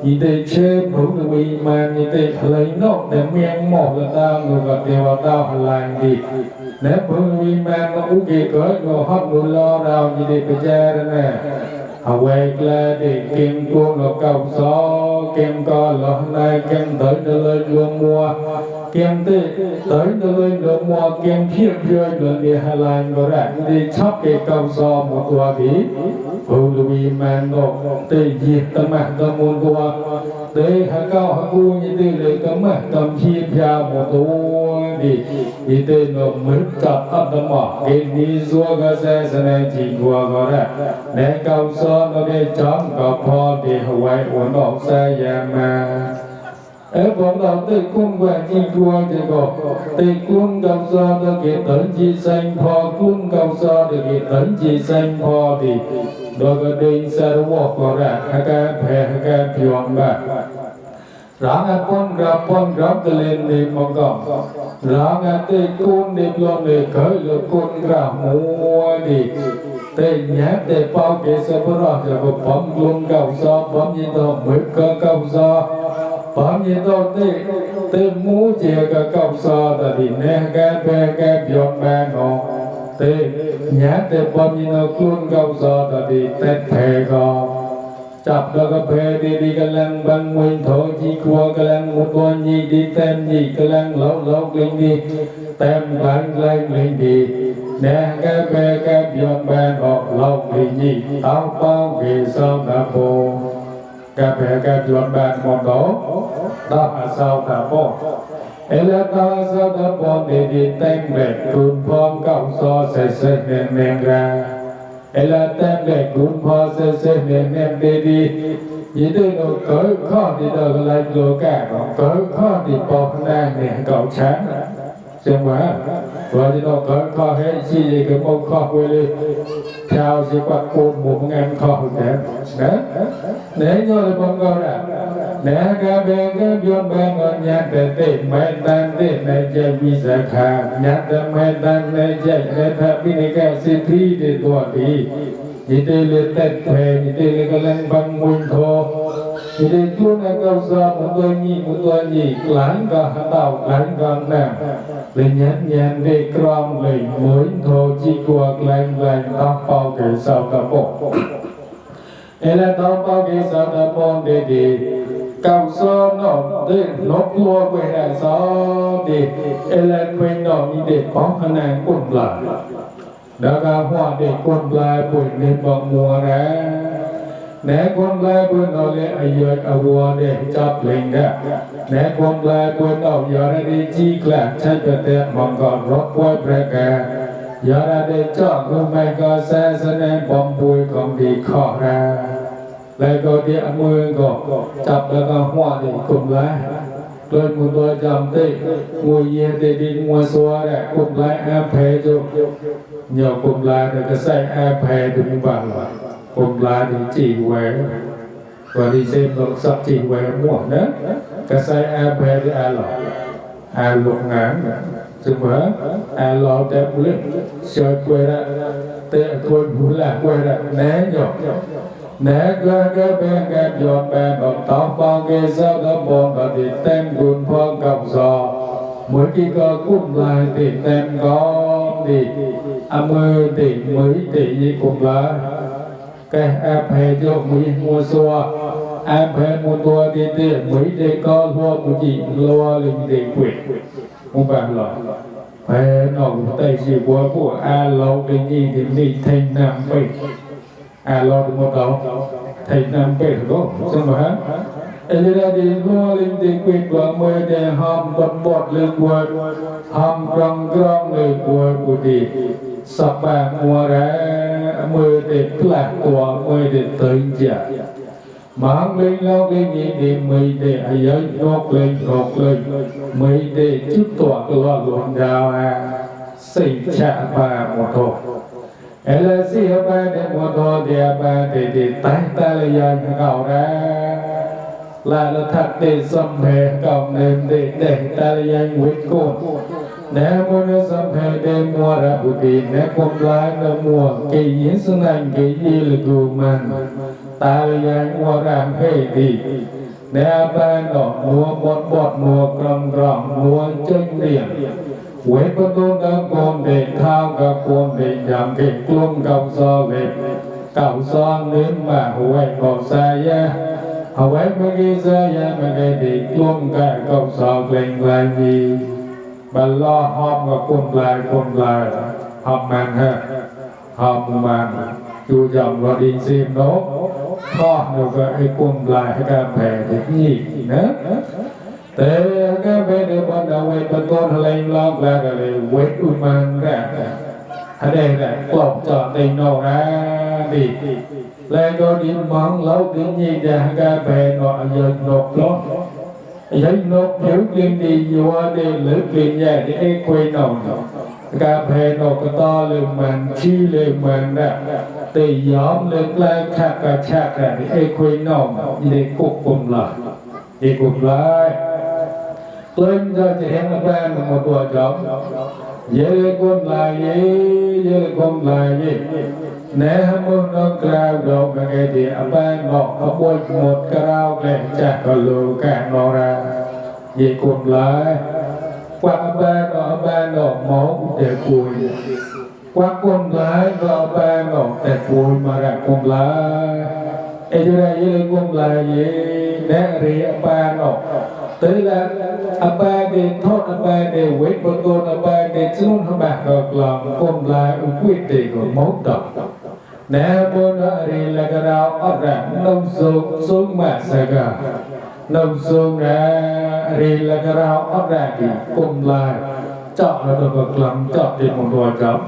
ยีเด็กเชื่อพึ่งลุยแมนยีเด็กอะไรนอกแต่เมียงหมอกก็ตามแล้วก็เทวดาพลังดิเนื้อพึ่งลุยแมนก็อุกเกก็ก็ฮับลุลอเรายีเด็กไปแจ้งนะเอาไว้กล้าเด็กเก่งกูหลอกเก่าซ้อเก่งก็หลอกนายเก่งเถิดเลยรวมมัวเก่งเถิดเลยรวมมัวเก่งเพียบเยอะเลยเดียร์ลายก็ได้ดีชอบเก่งเก่าซ้อหมดตัวดีผู้ลุยแมนก็เตยยีตะมาตะมุนตัวเตยหาเก้าหากูยี่เตยเลยก็มาตำชีพยาหมดตัวดียี่เตยก็เหมือนจับอัตมะเก่งดีซัวก็แสสนจีกัวก็ได้ในเก่าซ้อเราได้จำก็พอดีเอาไว้อวนออกสายมาผมเราได้คุ้มว่าจีกัวจะก็ได้คุ้มกับซ้อเราเกิดถึงจีเซนพอคุ้มกับซ้อเราเกิดถึงจีเซนพอดีโดยก็ดึงสารวัตรก็ได้หากแพ้หากเพียงแบบร้างป้อนรับตะเลนในมังกรร้างเตะกุนในลมในเคยลกุนกระหัวดีเตะแยบเตะเป้าเกศปรจะก็ปั๊มกลุ่มเก่าซอปั๊มยินดอกเหมือนก็เก่าซอ ဘာမြင်တော့တေမူကျေကကောက်စားတဲ့နေကပဲကပြောင်းမယ်နော်တေညာတဲ့ဘာမြင်တော့ကွန်ကောက်စားတဲ့တက်ဖဲကจับแล้วก็เพดีกำลังบังมวยโถจีครัวกำลังมุดวนยีดีเต็มยีกำลังเล้าลิงดีเต็มหลังลิงดีแหน่แกเบแกยอมแบนออกเล้าลิงยีเต้าเป้าเกศตาโปแกเบแกยอมแบนหมดโตตาเศร้าตาโปเอเลตาเศร้าตาโปดีเต็มเล็กคุณพร้อมเก้าซอเสร็จเนียงแรงเอลาเต็มเล็กคุณพอเสร็จเนี่ยดียิ่งดูเกิดข้อที่เราไล่โลกาเกิดข้อที่ปอกหน้าเนี่ยเก่าช้างใช่ไหมว่าที่เราเกิดข้อให้ชี้กับมุขข้อไปเลยชาวสิบวัดกูหมู่งานข้อเนี่ยนะเนี่ยย้อนไปก็ได้เนี่ยก็เป็นก็ย้อนไปก็ยันแต่เด็กไม่ตันเด็กในใจวิสาขายันแต่ไม่ตันในใจในพระพิณิกาสิทธิในตัวดียินดีเลยเต็มเพลยินดีเลยกำลังบังมุนโทยินดีจุนในก้าวสอบมุตัวนี้หลังก็หันดาวหลังก็หน้าเลยยันได้กรองเลยมุนโทจีกัวแรงต้องเป่าเกศตะโปเอเลต้องเป่าเกศตะโปดีก้าวสอบน้องเดินลบลัวไปได้สอบดีเอเลควินน้องนี่เด็กป้องคะแนนกุ่นหลายดาราหัวเด็กคนปลายปุ่นในบังมัวนะแหนคนปลายปุ่นเอาเลยอายุอวัวเด็กจับเล่งได้แหนคนปลายปุ่นเอายาได้จีกลัดใช้ประเทศมังกรรบป่วยประกาศยาได้จ้องลงไปก็แสดงบอมบุยของดีข้อแรแล้วก็เดียมือก็จับแล้วก็หัวเด็กคนปลายโดยมุตัวจำได้มวยเย็นได้ดินมวยสัวได้คนปลายอาเพจุnhờ cùng là người ta xây iPad được như vậy cùng là đi chỉ quẹo và đi xem được sắp chỉ quẹo muộn đó cái xây iPad thì ai lột ngán chứ mà ai lo đẹp lắm chơi quay ra tệ quay muốn là quay ra né nhỏ né cái bên cái giọt bè bọc tóc bao cái sao đó bọn và đi tem cuốn phong cọc giò mỗi khi có cùng lại thì tem có thìมือติมือติยี่กุมละแกอาเพยโยมือมัวซัวอาเพยมัวตัวดีเตมือเด็กก็รัวมุจิรัวลิงเด็กquyệtมุบานหล่อเพยนอกแต่สิบัวผู้อาเราเป็นยี่ถึงนี่เทนนำไปอาเราถึงหมดเราเทนนำไปถึงก็ใช่ไหมฮะเอเลดาดีรัวลิงเด็กquyệtว่ามือเดหอมบดเลือกบัวหอมกรองเลือกบัวบุตรีสับแบบมัวแร่มือเด็ดแปลกตัวมือเด็ดตื่นเจ้ามังเล่นเล่าเล่นยี่ดีมือเด็ดอายุนกเล่นมือเด็ดชุดตัวก็รอดลงดาวสิ่งแฉะแบบหมดทุกเอลซี่แบบเด็ดหมดทุกเดียแบบเด็ดแต่ละอย่างเก่าแร่ลาละทัดเด็ดสมเพเก่าเดิมเด็ดแต่ละอย่างวิโก้แนวมันสัมเพเดมัวระบุดีแนวความร้ายนมัวเกี่ยสนังเกี่ยลกูมันตาลยังมัวรังเฮดีแนวบ้านดอกมัวบดมัวกรำมัวจึงเรียงเวทประตูดังโกนเด็กเท้ากับโกนเด็กยำเก็บกลุ่มกับซอเล็กเก่าซ้อนเนื้อมาหัวบอกสายะหัวเมื่อกี้สายะมันได้เด็กกลุ่มกับซอเล็กลายดีบัลล่อหอมกับคนปลายหอมมันฮะหอมมันจูจำรอดินซีมโนข้อเดียวกับไอ้คนปลายให้การแผ่ถึงยี่นะแต่ก็เป็นเรื่องบรรดาเวทเป็นต้นทะเลล้อมแล้วก็เลยเวทอุมันแก่ถ้าได้กลบจอดในนอกนะดิแล้วก็ดินมังแล้วถึงยี่จะให้การแผ่หน่อยยืนนกล้อยัยนกผิวกลิ่นดีอยู่ว่าเดินหรือกลิ่นใหญ่ที่ไอ้คุยหน่อยกาแฟนกก็ต่อเลยมันชี้เลยมันได้ตีย้อมเลยกลายชักกระชักที่ไอ้คุยหน่อยยี่กุกกุมหลายยี่กุมหลายกลิ่นจะเห็นแบนหมดตัวจอมเยอะกุมหลายเยอะกุมหลายเยอะ แนมุนกราวดอกเกดีอปานบอกขบวนหมดกราวแกล้งจากกลูกะนราเยกุมลายกว่าบานดอกหมอกแต่ปุยกว่ากุมลายดอกบานดอกแต่ปุยมาระกุมลายเอจุระเยกุมลายเยแนเรียบานดอกtới là apa để thốt apa để quét bờ tôn apa để chôn họ bạc gọt lòng cùng lại quyết định của mẫu tộc nè bốn ari là cái rau ấp ra nông xuống mà sài gòn nông xuống ra ari là cái rau ấp ra thì cùng lại chọn là được gọt lòng chọn thì một đôi chọn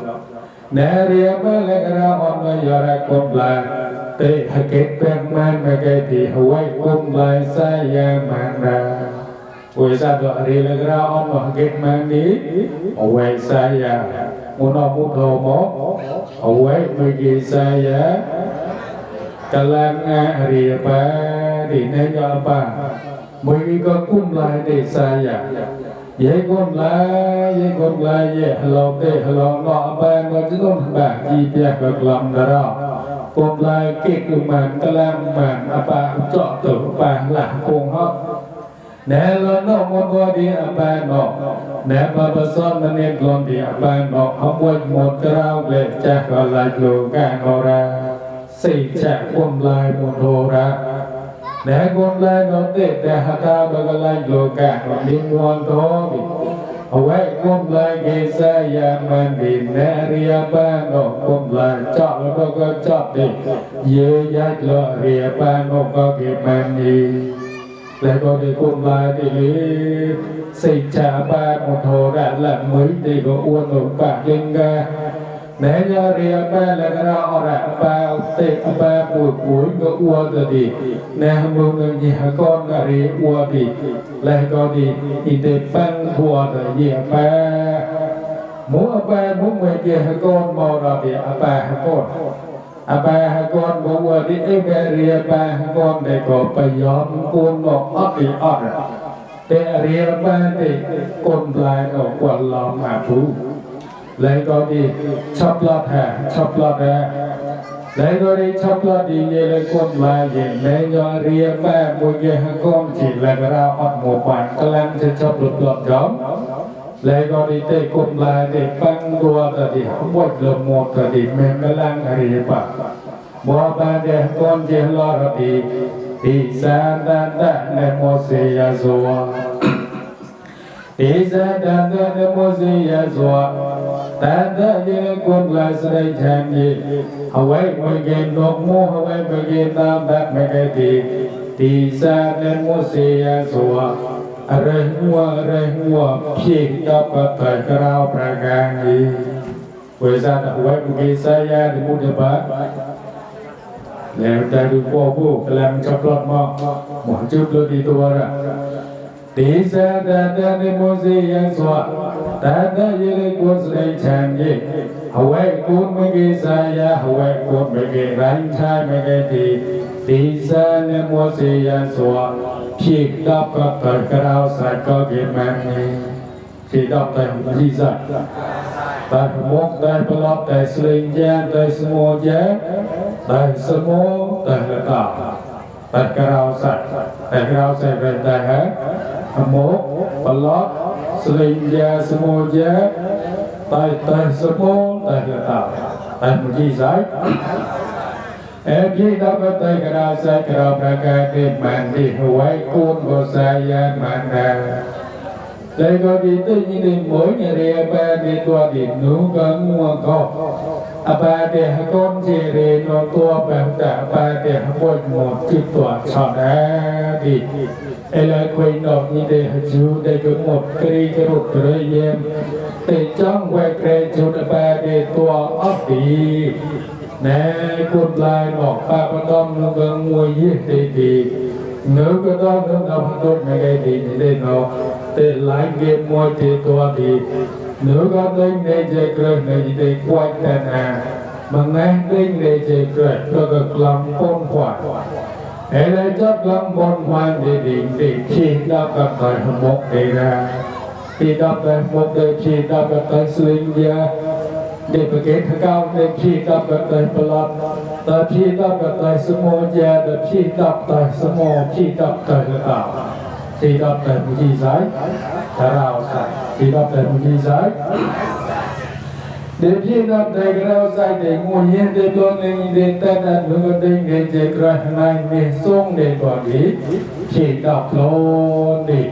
nè riêng với là cái rau ấp ra giờ ra cùng lại để hạt kết bên man mà cái thì huay cùng lại sai ya man ra Ôi xa đợi rì là ra ông mà kết mang đi Ôi xa ya Muốn ông muốn thô mốt Ôi mới ghi xa ya Cả làng ngã rì bà Đi nè cho bà Mới ghi có cung lại đi xa ya Dễ cung lại Dễ hello tê hello nọ bà Nó chứ không bà chi bia cực lòng đó đó Cung lại kết cực màn Cả làng màn bà chọn tử bà lạc cung hót nè lon nọ một bữa đi apa nọ nè bà son nè nè lon đi apa nọ học quên một trao lệ cha gọi lại lù cả nọ ra xây cha quân lại một hồ ra nè quân lại nó tệ để hạ cao đó gọi lại lù cả nọ đi muôn thô đi hỏi quân lại gây ra ya man đi nè ria ba nọ quân lại chọn nó có chọn đi dễ dãi lọ ria ba nọ có kịp man đi lại có để cùng lại để lấy xây trả ba một hồ đã làm mới để có uốn nổi bạc lên ga nè nhà ria ba là cái đó đã ba tệ ba buổi có uốn rồi đi nè mong người nhà con là ria uốn đi lại có đi để băng uốn rồi nhà ba muốn ba muốn người nhà con mò ra để ba con ba con có qua đi ria ba con để có phải yếm con nó ấp đi ấp để ria ba để con lại nó quần lòng mà phú lấy có đi chắp lót ha lấy có đi chắp lót đi về lấy con lại về lấy cho ria ba mỗi người con chỉ là cái rau ấp một bản cái lăng sẽ chắp lót giống lấy có đi tê cùng lại để băng đua rồi thì không một lần một rồi thì mình cái lăng này bà bỏ ba để con chỉ lo rồi thì sa đan đan để mua xe ya zua thì sa đan đan để mua xe ya zua đan đan như cùng lại sẽ đây chẳng gì hầu ấy mới ghen nộp mua hầu ấy mới ghen tam đan mấy cái thì sa để mua xe ya zua rơi mua phiền đọc và thời cao pra gang đi với ra đã quay một cái xa ya thì mua được bác làm ta được qua vô làm chọc lọt mọ một chút luôn đi tua ra tí ra đã đi mua gì ăn xóa đã như lấy cuốn dây chàng gì hầu ấy cuốn mấy cái xa ya hầu ấy cuốn mấy cái ránh chai mấy cái thì tí ra nên mua gì ăn xóa khi đọc các thời cao sạch có cái mạng này khi đọc tại hồng di dạy tại mốc tại blog tại sling gian tại small gian tại small tại là tạo tại cao sạch về tại hết mốc blog sling gian small gian tại small tại là tạo tại một di dạy em khi đó có tay cái đó sai cái đó ra cái màn đi huay cuốn của sai ya màn ra đây có đi tự nhiên đi mỗi nhà đi ba đi tua đi nấu cơm mua co ba để con chỉ đi nó tua bằng cả ba để quay một chiếc tua chọn ra đi em lại quay nọ như để chú đây có một cái rụt cái em để trong quay cái chú ba để tua ấp đi nè con lại nọ ba con đông nó gần mua gì thì nếu cái đó nó đâu tốt mấy cái thì đây nó để lại game mua thì tua thì nếu có đánh để chơi cười này thì quay tên mà ngay đánh để chơi cười nó cực lòng con khoản để đây chấp lòng con khoản để khi đó gặp thời một để ra khi đọc tới một đời khi đọc tới sling ra เด็กเกศเก้าเด็กพี่ตับกับเตยปลัดแต่พี่ตับกับเตยสมอแย่แต่พี่ตับเตยสมอพี่ตับเตยกระต่ายพี่ตับเตยมุจีสายถ้าเราใส่พี่ตับเตยมุจีสายเด็กพี่ตับเตยกระเราใส่เด็กงูเย็นเด็กโดนเองเด็กแต่นั้นมือเด็กเด็กเจกระนายเมส่งเด็กกว่านี้พี่ตับโลนเด็ก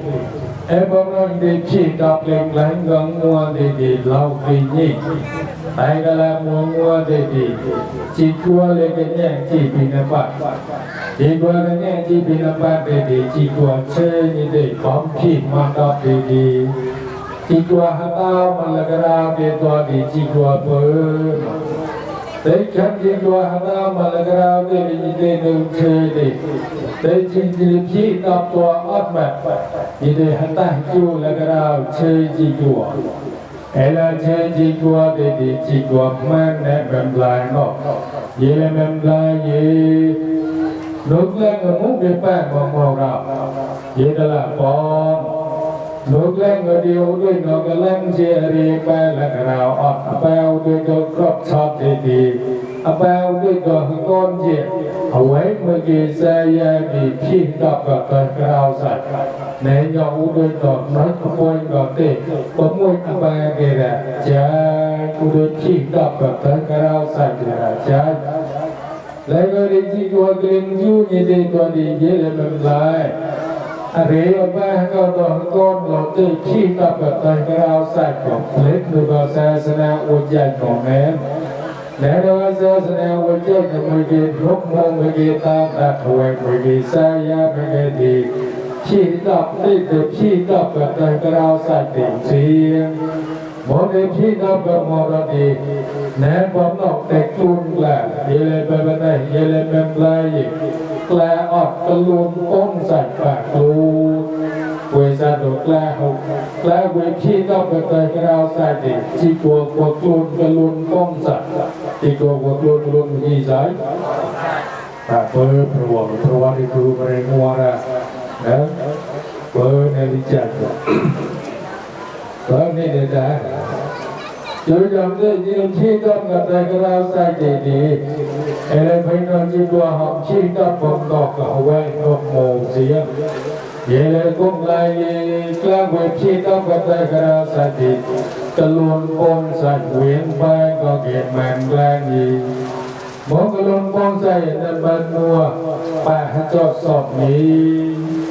เอ้บางคนเด็กพี่ตับเล็งไหลกังวัวเด็กเด็กเล่าปีนี้ไอ้กะลามัวมัวเด็กดีจีกัวเลยกันเนี่ยจีปีนปัดจีกัวกันเนี่ยจีปีนปัดเด็กดีจีกัวเชยนี่เด็กของพี่มาดอกดีดีจีกัวฮัตเอามันละกระดาเปียตัวดีจีกัวเปิดเด็กฉันจีกัวฮัตเอามันละกระดาเด็กดีเด็กหนึ่งเชยเด็กเด็กจีจีพี่กับตัวอัดแบบนี่เด็กฮัตเอาจูละกระดาเชยจีกัวเอลเชจีกัวเด็กจีกัวมันแนบแบบลายนอกเยเลแบบลายเยลูกเล่นกับมุกเด็กแป้งมองเราเยตละปอนลูกเล่นกับเดียวด้วยนกเล่นเชียรีแป้งและเราออกแป้วด้วยตัวครอบชอบดีแป้วด้วยตัวก้อนเจี๊ยเอาไว้เมื่อกี้เสียดีพี่ดอกกับตัวเราใส่ในยออุดรดอกน้อยขโมยดอกเตะขโมยอะไรกันล่ะจ้าอุดรขี้ดอกกับทั้งกระเราใส่ละจ้าแล้วก็ได้จีกัวเกลียงยูนี่ได้ตัวดีเยอะเลยมันลายอะไรเอาไปก็ดอกก้อนดอกเตะขี้ดอกกับทั้งกระเราใส่ของเล็กดูก็ศาสนาอุจจาระของแม่แล้วเราศาสนาอุจจาระเมื่อกี้รบมองเมื่อกี้ตามตัดหัวเมื่อกี้สายาเมื่อกี้ดีพี่ดับได้เด็กพี่ดับกับใจกระเราใส่ติ่งเสียงหมอเด็กพี่ดับกับมอรดีแหนบอมนอกเด็กตุนแกล้เยเลไปไหนเยเลเป็นไรแกล้ออกกระลุนป้นใส่ปากลูเวซาโดแกล้หกแกล้เวพี่ดับกับใจกระเราใส่ติ่งจีกัวกลัวกลุนกระลุนป้นใส่จีกัวกลัวกลุนกระลุนมีสายแต่เปิดพรวงที่คือเรื่องวัวนะเปิดในวิจัยเปิดนี่เด็ดจุดยอมได้ยินที่ต้องกับใจกระเราใส่ดีอะไรไปนอนจีตัวหอมที่ต้องปมดอกเอาไว้นกโมเสียเยเลยกุ้งลายกลางเวทีต้องกับใจกระเราใส่ดีตะลุนปนใส่เวียนไปก็เก็บมันแกล้งยีหมอกระลุนปนใส่ในบันนัวป่าจอดสอบนี้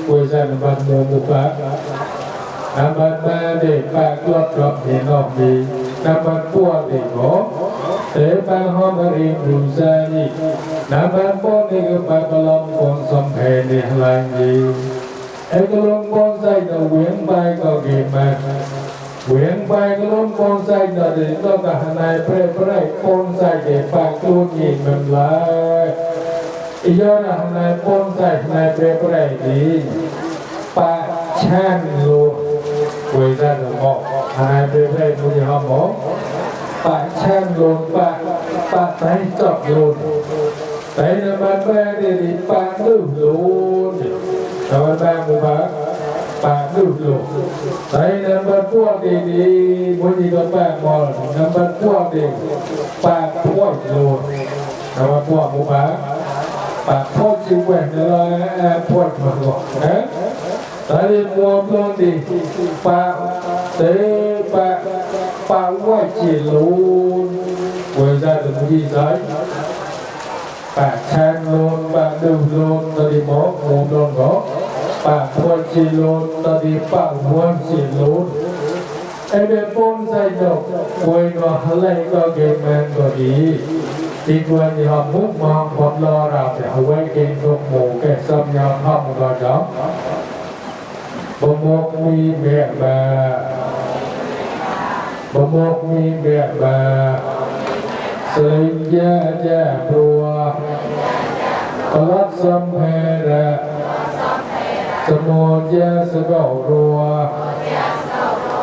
คุยกันบันโมมุปะน้ำบันมาเด็กปากรอบรอบเห็นออกดีน้ำบันปัวเด็กหอเตะปากหอมรีบดูแซนี่น้ำบันป้อนเด็กปากกระลองคนสมเพเด็กลายดีไอ้กระลองป้อนใส่ตัวเวียนไปก็เก็บมาเวียนไปกระลองป้อนใส่ตัวเด็กก็กระหายเปรี้ยป้อนใส่เด็กปากตูนยิงมันลายอีย้อนหายป้อนใส่หายเปรี้ยดีปากช่างลูเวลาเราบอกหายเปรี้ยมุจหอมปากช่างลูปากไหนจับลูแต่ในบ้านแม่ดีปากดื้อลูแต่บ้านแม่มุบปากดื้อลูแต่ในบ้านพวกดีมุจก็ปากมอลในบ้านพวกดีปากพวกลูแต่บ้านพวกมุบปากพวกชิวแหวนอะไรพวกมันหรอกนะแต่ในมัวพวกดีปากเตะปากว่าจีลูเวลาถึงที่สายปากแทงลูปากดื้อลูตอนนี้หมอโมโดนก็ปากพวกจีลูตอนนี้ปากหัวจีลูไอเด็กป้นใส่ดอกควยก็อะไรก็เก็บมันก็ดีที่ควรจะหอมมุกมองพอดรอเราจะเอาไว้กินนกหมูแก่ซ้ำยำห้องก็จ้องบะมกมีแบบบะมกมีแบบเสียงแย่ปลัวกลัดสัมเพระสมอแย่สะเการัว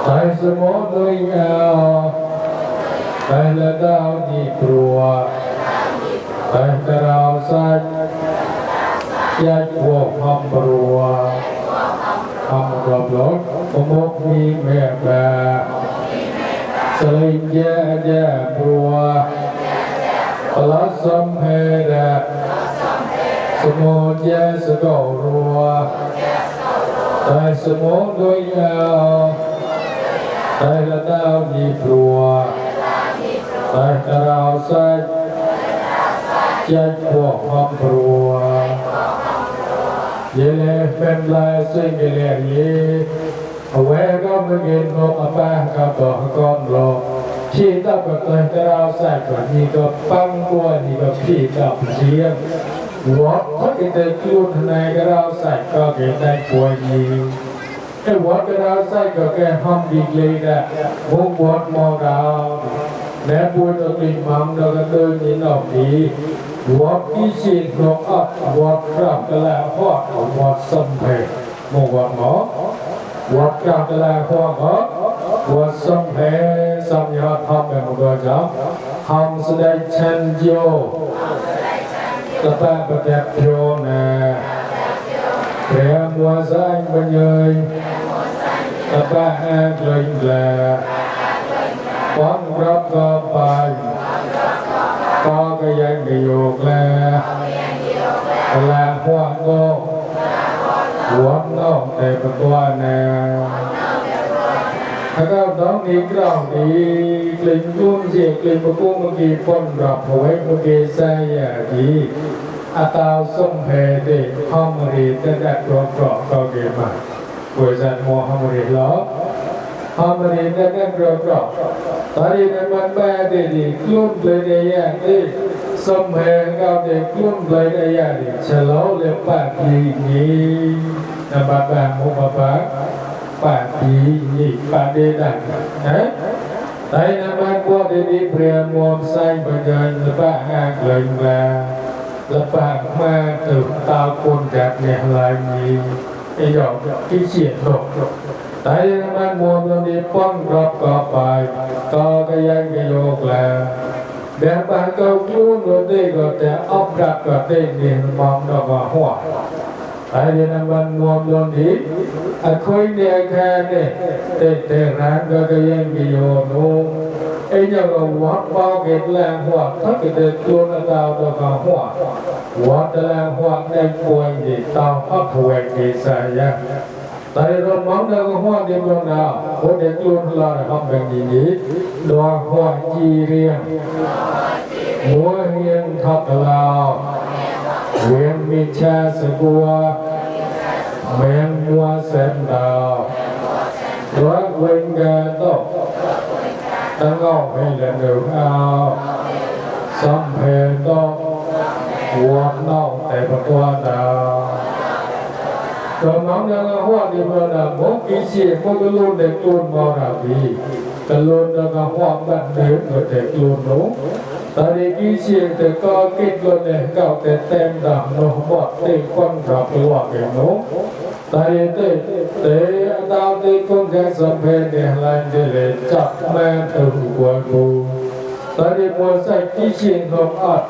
ไทยสมอด้วยเอาไทยละดาวดีปลัวไทยกระเราสักยาหัวหอมปลัวหอมกรอบรสบะมกมีแบบเสียงแย่ปลัว tại sự môn đôi nhau tại là tao nhịp rùa tại là rào sách chết của hòm rùa vậy là phép lại sinh cái lẻ gì ở quê có một nghìn một ở ba cao tổ con lộ khi ta có tới cái rào sách của nhị có băng của nhị có khi đọc riêngวัดถ้าเกิดเกิดในกระดาษใส่ก็เกิดได้ป่วยยีไอ้วัดกระดาษใส่ก็แค่ห้องดีเลยนะมุกวัดมองดาวแม่ป่วยตัวติดมังเราก็เดินยินออกดีวัดที่ฉีดลงอัดวัดกลับกระแลหอดวัดสมเพชมงวัดหมอวัดกลับกระแลหอดวัดสมเพชสมยอดทำแบบมุกจับทำแสดงเช่นโยตะปะประดับโยนะเรียมวัวสายบรรยายตะปะแอบเลยแหละป้อนรับก็ไปก็ยังกระโยกแลแลหัวโง่หัวโง่แต่ประตัวนะถ้าก็ต้องมีกล้องดีกลิ่นยุ่งเสียกลิ่นประกุ้งเมื่อกี้ป้นรับเอาไว้เมื่อกี้ใส่ดีอาตาส่งเพเดห้องรีแต่ดักรอบเกาะก็เกี่ยมาบริษัทมัวห้องรีล้อห้องรีแต่ดักรอบเกาะตอนนี้เป็นมันแม่ดีกลุ่มเลยในแย่ที่ส่งเพก็เด็กกลุ่มเลยในแย่ดิฉลองเลี้ยงปากดีนี้นำบางมุมบางปากดีนี่ปากดีดังนะแต่นำมาพวกดีเปรียมวงใส่ประเดินปากห่างเลยมาและปากมาถึงตาคนจากเนี่ยลายมีไอ้หยอกที่เฉียดหลบแต่นำมามัวตรงนี้ป้องรับก็ไปก็ยังโยกแล้วแบบบางก็กลุ้มรถได้ก็แต่อับดักก็ได้เนี่ยมองดอกหัวไอ้เรื่องมันมองตรงนี้คุยเนี่ยแค่เนี่ยแต่ร้านก็ยังโยนนู้ไอ้เนี่ยก็วัดเบาเก็บแรงหัวถ้าเกิดกลุ้มแล้วเราดอกหัววัดแรงหัวได้ป่วยดีตาพักป่วยดีสายะแต่เรามองเราหัวเดียวกันนะคนเด็กกลุ้มเราทำแบบนี้ดอกหัวจีเรียงหัวเฮียงทับเราเวียนมิชาสกัวเมียงมัวเส้นดาวรักเวงกาโตตั้งเอาให้เดินเดินเอาสัมเพโตหัวนอกแต่ประตัวดาวตอนนั้นยังหัวที่มันน่ะมุกกิเชียมุกลุ่นเด็กลุ่นมอราบีกลุ่นแล้วก็หัวบัดเดินก็เด็กลุ่นนู้ตอนนี้กิเชียแต่ก็กิดลุ่นเนี่ยเก่าแต่เต็มดำโน้บอดเต็มคนขับตัวเก่งนู้ตอนนี้เตะดาวเตะคนแค่สัมเพเนี่ยลายเดลจับแม่ตัวหัวกูตอนนี้มัวใส่กิเชียของอัด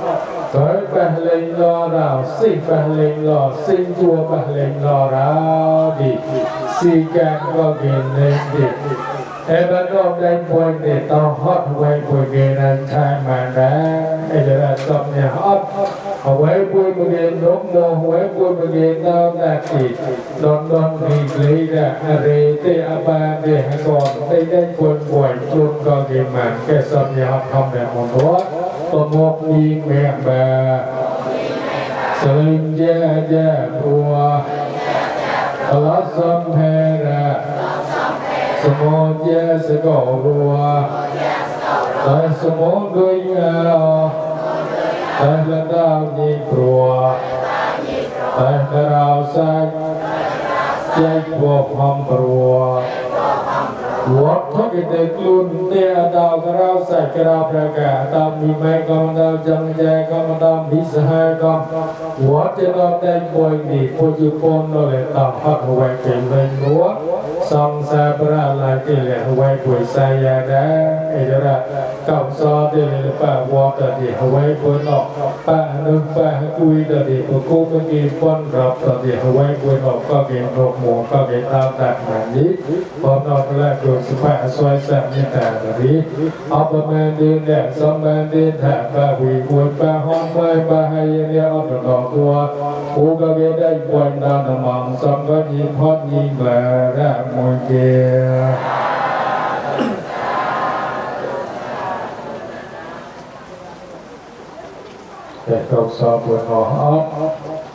เกิดไปเล่นรอเราสิ่งไปเล่นรอสิ่งตัวไปเล่นรอเราดิสิ่งแกงก็เกินเล่นดิไอ้บ้านนอกได้ป่วยเนี่ยต้องฮอดไว้ป่วยเกินนั้นใช่ไหมนะไอ้เด็กต้องเนี่ยฮอดเอาไว้ป่วยเกินนกโมไว้ป่วยเกินดาวตาตีนอนมีกลีนะอะไรเตะอาบานเดให้ก่อนได้ป่วยจุนก็เกินมันแค่สมยาทำแบบมันร้อนตัวมกมีแม่แบบสลิงแย่ตัวพลัสมเพระสมอเยสกอรัวแต่สมอด้วยเงาแต่ละดาวยิงครัวแต่ละดาวสักใจพวกความครัววัดทุกเด็กลุ่นเตะดาวกระเราใส่กระเราประกาศตามมีแม่กำดาวจังใจกำดาวมิสหายกำวัดจะนอนได้ป่วยดีผู้จุปนเราเลยตามพักไว้เก็บเงินหัวสองสาปราลายที่เหลือไว้ป่วยสายาได้ไอ้เจ้ากับซอที่เหลือป้าวัดตัดที่ไว้ป่วยนอกป้าหนึ่งป้าคุยตัดที่ผู้กู้เมื่อกี้ป้อนรับตัดที่ไว้ป่วยนอกก็เก็บนกหมูก็เก็บตามตัดแบบนี้พอนอกแรกโดย สุภาพสวยสัมมิตาตรีอัปเมนดินแดดสมบันดินแถบวีกุลปะห้องไฟปะให้เนียอัตตะตัวอุกเวได้ปวนดานมังสัมกัยิพอดยิงแหล่ระมวยเกียแต่ตกสอบปวดหัว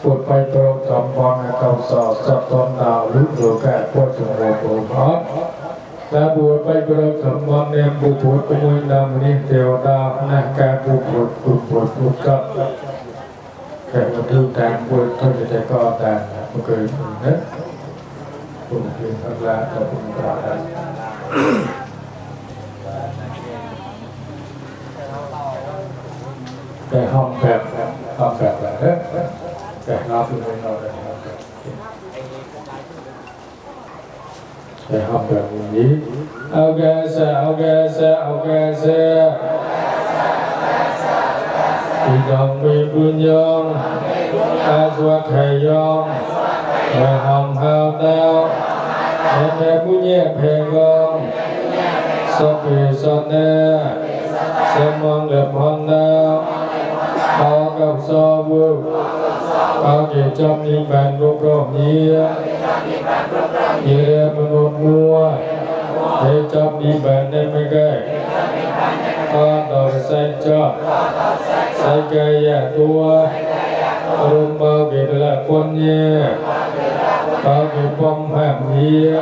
ปวดไปตรงสมบังตกสอบสับตอนดาวลุกโลกาปวดหัวปวดหัวและบวชไปตรงสมบังเนี่ยบุปผาขโมยนำนิเทวดาหน้าการบุปผาบุกับแค่มาดูแต่งบวชเท่าจะก็แต่งมันเกิดนะคุณเพียงพักละแต่คุณปราดแต่ห้องแบบอะไรแต่รับอยู่ในเราเลยแต่ห้องแบบนี้เอาแกเสียที่ต้องมีบุญยงอาสวะไขยงแต่ห้องเฮาเต้าแม่บุญเย่เพงงสปีสนเนสมองเล็บหอนเต้าเอากับสอบุเอาเกี่ยวจำยิ่งแบ่งรูปรอบนี้เยี่ยมนุษย์มัวให้จำยิ่งแบ่งได้ไม่ได้ก็ต่อใส่จอบใส่ใจตัวรุมเบาเกิดละคนเย่เอาเกี่ยวปมแผ่นเยี่ย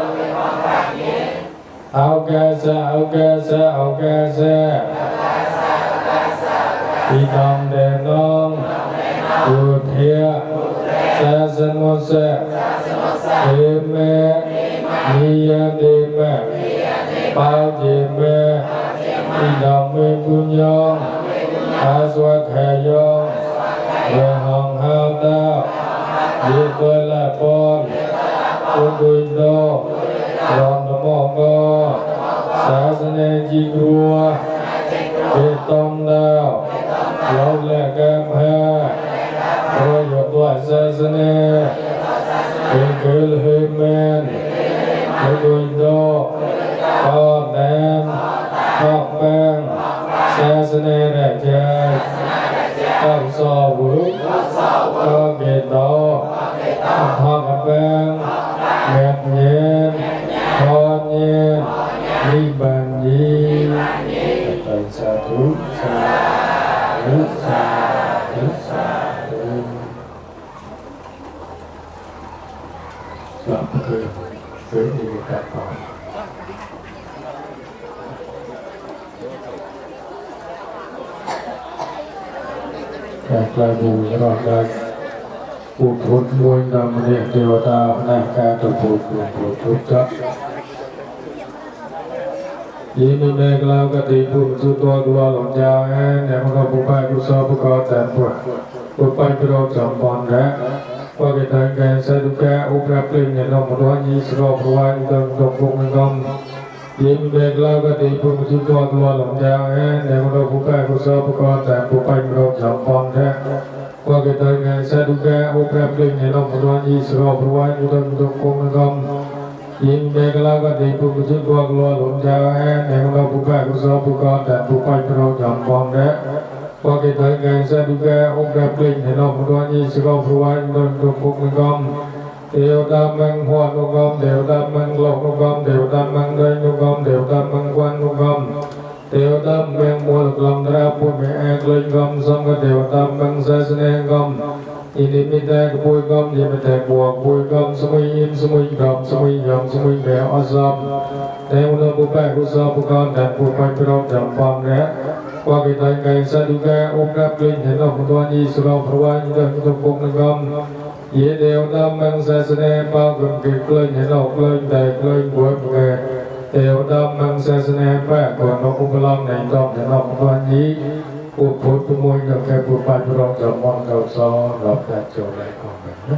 เอาแก่เสที่ทำเด่นน้องดูเทียเสสนุเสเอเมนิยเดเมปาเจเมที่ทำมีบุญยงอาสวะแขยงเวหังหาวดาวยีเปละปอนอุดุยโดรองนโมกศาสนาจีกัวเกตอมดาวเราแลกกันแพ้โรยตัวศาสนาเป็นเกลเฮเมนอุดุยโดกอแดนทอกแบงศาสนาแรกใจก้าวสอบุก็เกตอทอกแบงแมบเย็นทอดเย็นนิบันยีเป็นสาธุสาธุหลับเคยดีกับต่อแต่กลายบูรอดได้ปุถุชมวยนำเรียกเทวดาหน้าการตะปูทุกจักยินดีในกล่าวกติภูมิสุตัวตัวหลงยาวแห่เนี่ยมันก็ผู้ไปผู้สอบผู้ก่อแต่ผู้ไปผู้รอจำปอนและว่าเกิดการแก่ใส่ทุกแก่อุปราปลิ้นเนี่ยเราหมดวันยี่สิบรอบเพราะว่าอีกตรงพวกมันก็ยินดีกล่าวกติภูมิสุตัวตัวหลงยาวแห่เนี่ยมันก็ผู้ไปผู้สอบผู้ก่อแต่ผู้ไปผู้รอจำปอนและว่าเกิดการแก่ใส่ทุกแก่อุปราปลิ้นเนี่ยเราหมดวันยี่สิบรอบเพราะว่าอีกตรงพวกมันก็ยินดีกล่าวกติภูมิสุตัวตัวหลงยาวแห่เนี่ยมันก็ผู้ไปผู้สอบผู้ก่อแต่ผู้ไปผู้รอจำปอนและว่าเกิดการใช้ดูแก่องค์การปลิ้นให้เราผู้ด้วยยี่สิบรอบผู้ว่าโดนตัวพวกมันกอมเดี๋ยวดำมังหัวนุกอมเดี๋ยวดำมังหลอกนุกอมเดี๋ยวดำมังเดินนุกอมเดี๋ยวดำมังควันนุกอมเดี๋ยวดำมังมัวกลมตราผู้ไม่แอกเลยกอมสมกับเดี๋ยวดำมังเสสเนกอมอินิมิตแตกปุยกอมยิมิตแตกบวกปุยกอมสมุยอินสมุยดอมสมุยยอมสมุยแมวอสมแต่อุณหภูมิแปรกุศลผู้กรแต่ผู้ไปพร้อมจำปองแก่ว่าเกิดการสะดุแก่องค์การปลิ้นเห็นเราผู้ด้วยยี่สิบรอบเพราะว่าอีกตรงพวกมันก็เยี่ยเดียวดำมังเสสเนปากุนกิกลิ้นเห็นเราลิ้นแต่ลิ้นบวชเก่เดียวดำมังเสสเนแปะก่อนเราอุปลำในดอมเห็นเราผู้ด้วยยี่อุปพุทธมวยกับแก่ผู้ไปพร้อมจำปองเขาซ้อนเราแต่โจรอะไรของมันนะ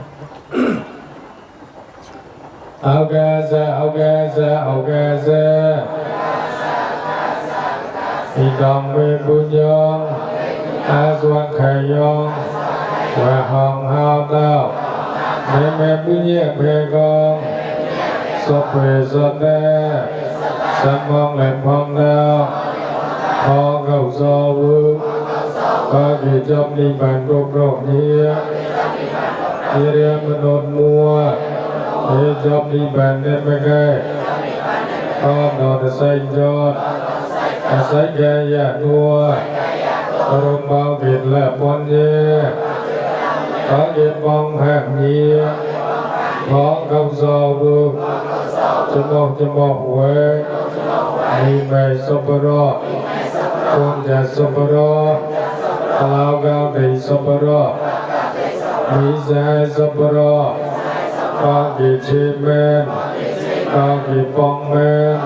เอาแก่เสที่ดำมีบุญยงอาสวะไขยงว่าห้องหาวดาวแม่บุญเย่เพกองสเปสเนส สัมมองแหลมพองดาวพอเข้าซอวูก็จะจบนิพานโรคนี้เรียนมนุษย์มัวจบนิพพานได้ไม่ไกลก็นอนใส่ยอดใส่แก่ยานัวอารมณ์เบาเกิดและปนเย่ขอเก็บมองแห่งนี้ขอเข้าซอบุจะมองเว้ยมีไม่สับปะรดคงจะสับปะรดลาวกาวได้สับปะรดมีใจสับปะรดกากิชิเมนกากิปองเมน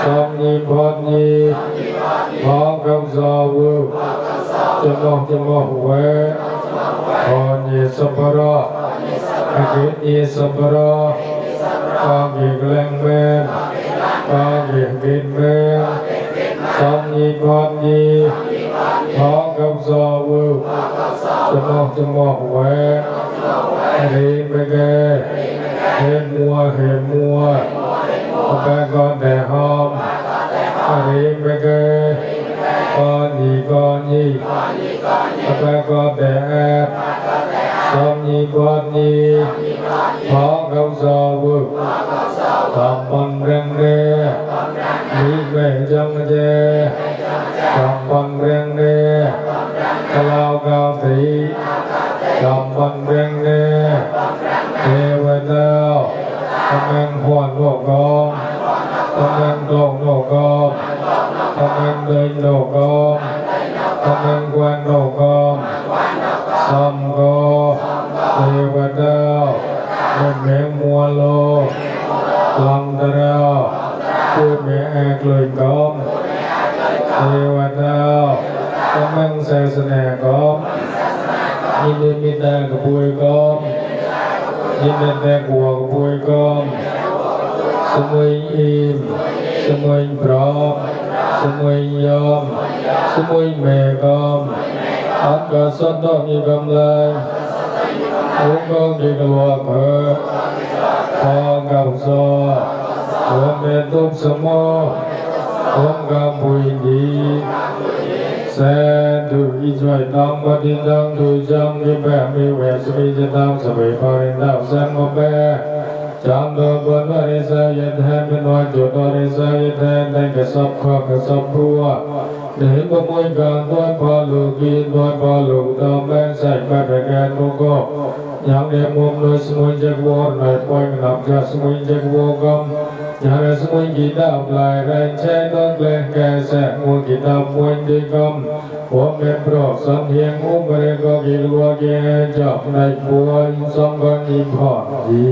สองยีพอนีขอเข้าซอบุจะมองเว้ยพอนีสับปะรดอากินีสับปะรดกากิแกลงเมนกากิกินเมนสองยีพอนีขอเข้าซอบุจะมองเว้ยเรียนไปแก่เห็นมัวไปก่อนแต่หอมเรียนไปแก่ก่อนยีไปก่อนแต่แอบสองยีพอนีขอเข้าซอบุทำมันเร่งเร่มีไม่จังเจทำมันเร่งเร่กลาวกาวตีทำมันเร่งเร่เทวดาทำแมงหวนโลกองทำแมงโลกกองทำแมงเดินโลกองทำแมงกวนโลกองสัมโกเทวดาเป็นแมงมัวโลลังตระพูดแม่แอกเลยกอมเทวดาทำแมงเสสแนกอมยินดีมีแต่กระปุยกอมยินดีแต่กัวกระปุยกอมสมุยอิมสมุยพร้อมสมุยยอมสมุยเมกอมอักกะสันตมีกำลังองค์กงกิกลัวเพิดพอกับซอหัวเมตุบสมอองค์กำปุยดีแสนดุอิจวยตังปฏิตังดุจังมิแปะมิเวสมิจตังสเปปารินดาแสนโมเปจังโดบนวริสายแทนเป็นวันจุดวริสายแทนในกษัตริย์ข้ากษัตริย์พัวเดินประมวยการด้วยพอลูกีด้วยพอลูกตามแบงใส่ไปประแกนมุกยังเดียมุมโดยสมุยจักวรในปอยหนับจากสมุยจักวกมยังได้สมุยกีดาบลายแรงใช้ต้นแกล้งแก่แสกมัวกีดาบมวยดีกมหัวเม็ดปลอกสังเฮียงอุ้มเรก็กีลัวแก่จับในปวยสองกันอิมพอดี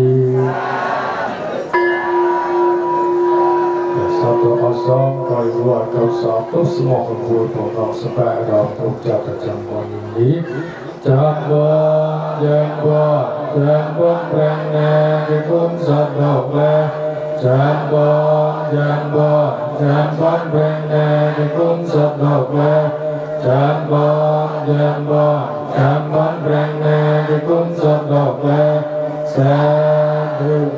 Satu kosong kali dua kau satu semua kumpul potong sampai ada untuk jaga jambon ini jambon prene dikun sadok le jambon prene dikun sadok le jambon prene dikun sadok le sadu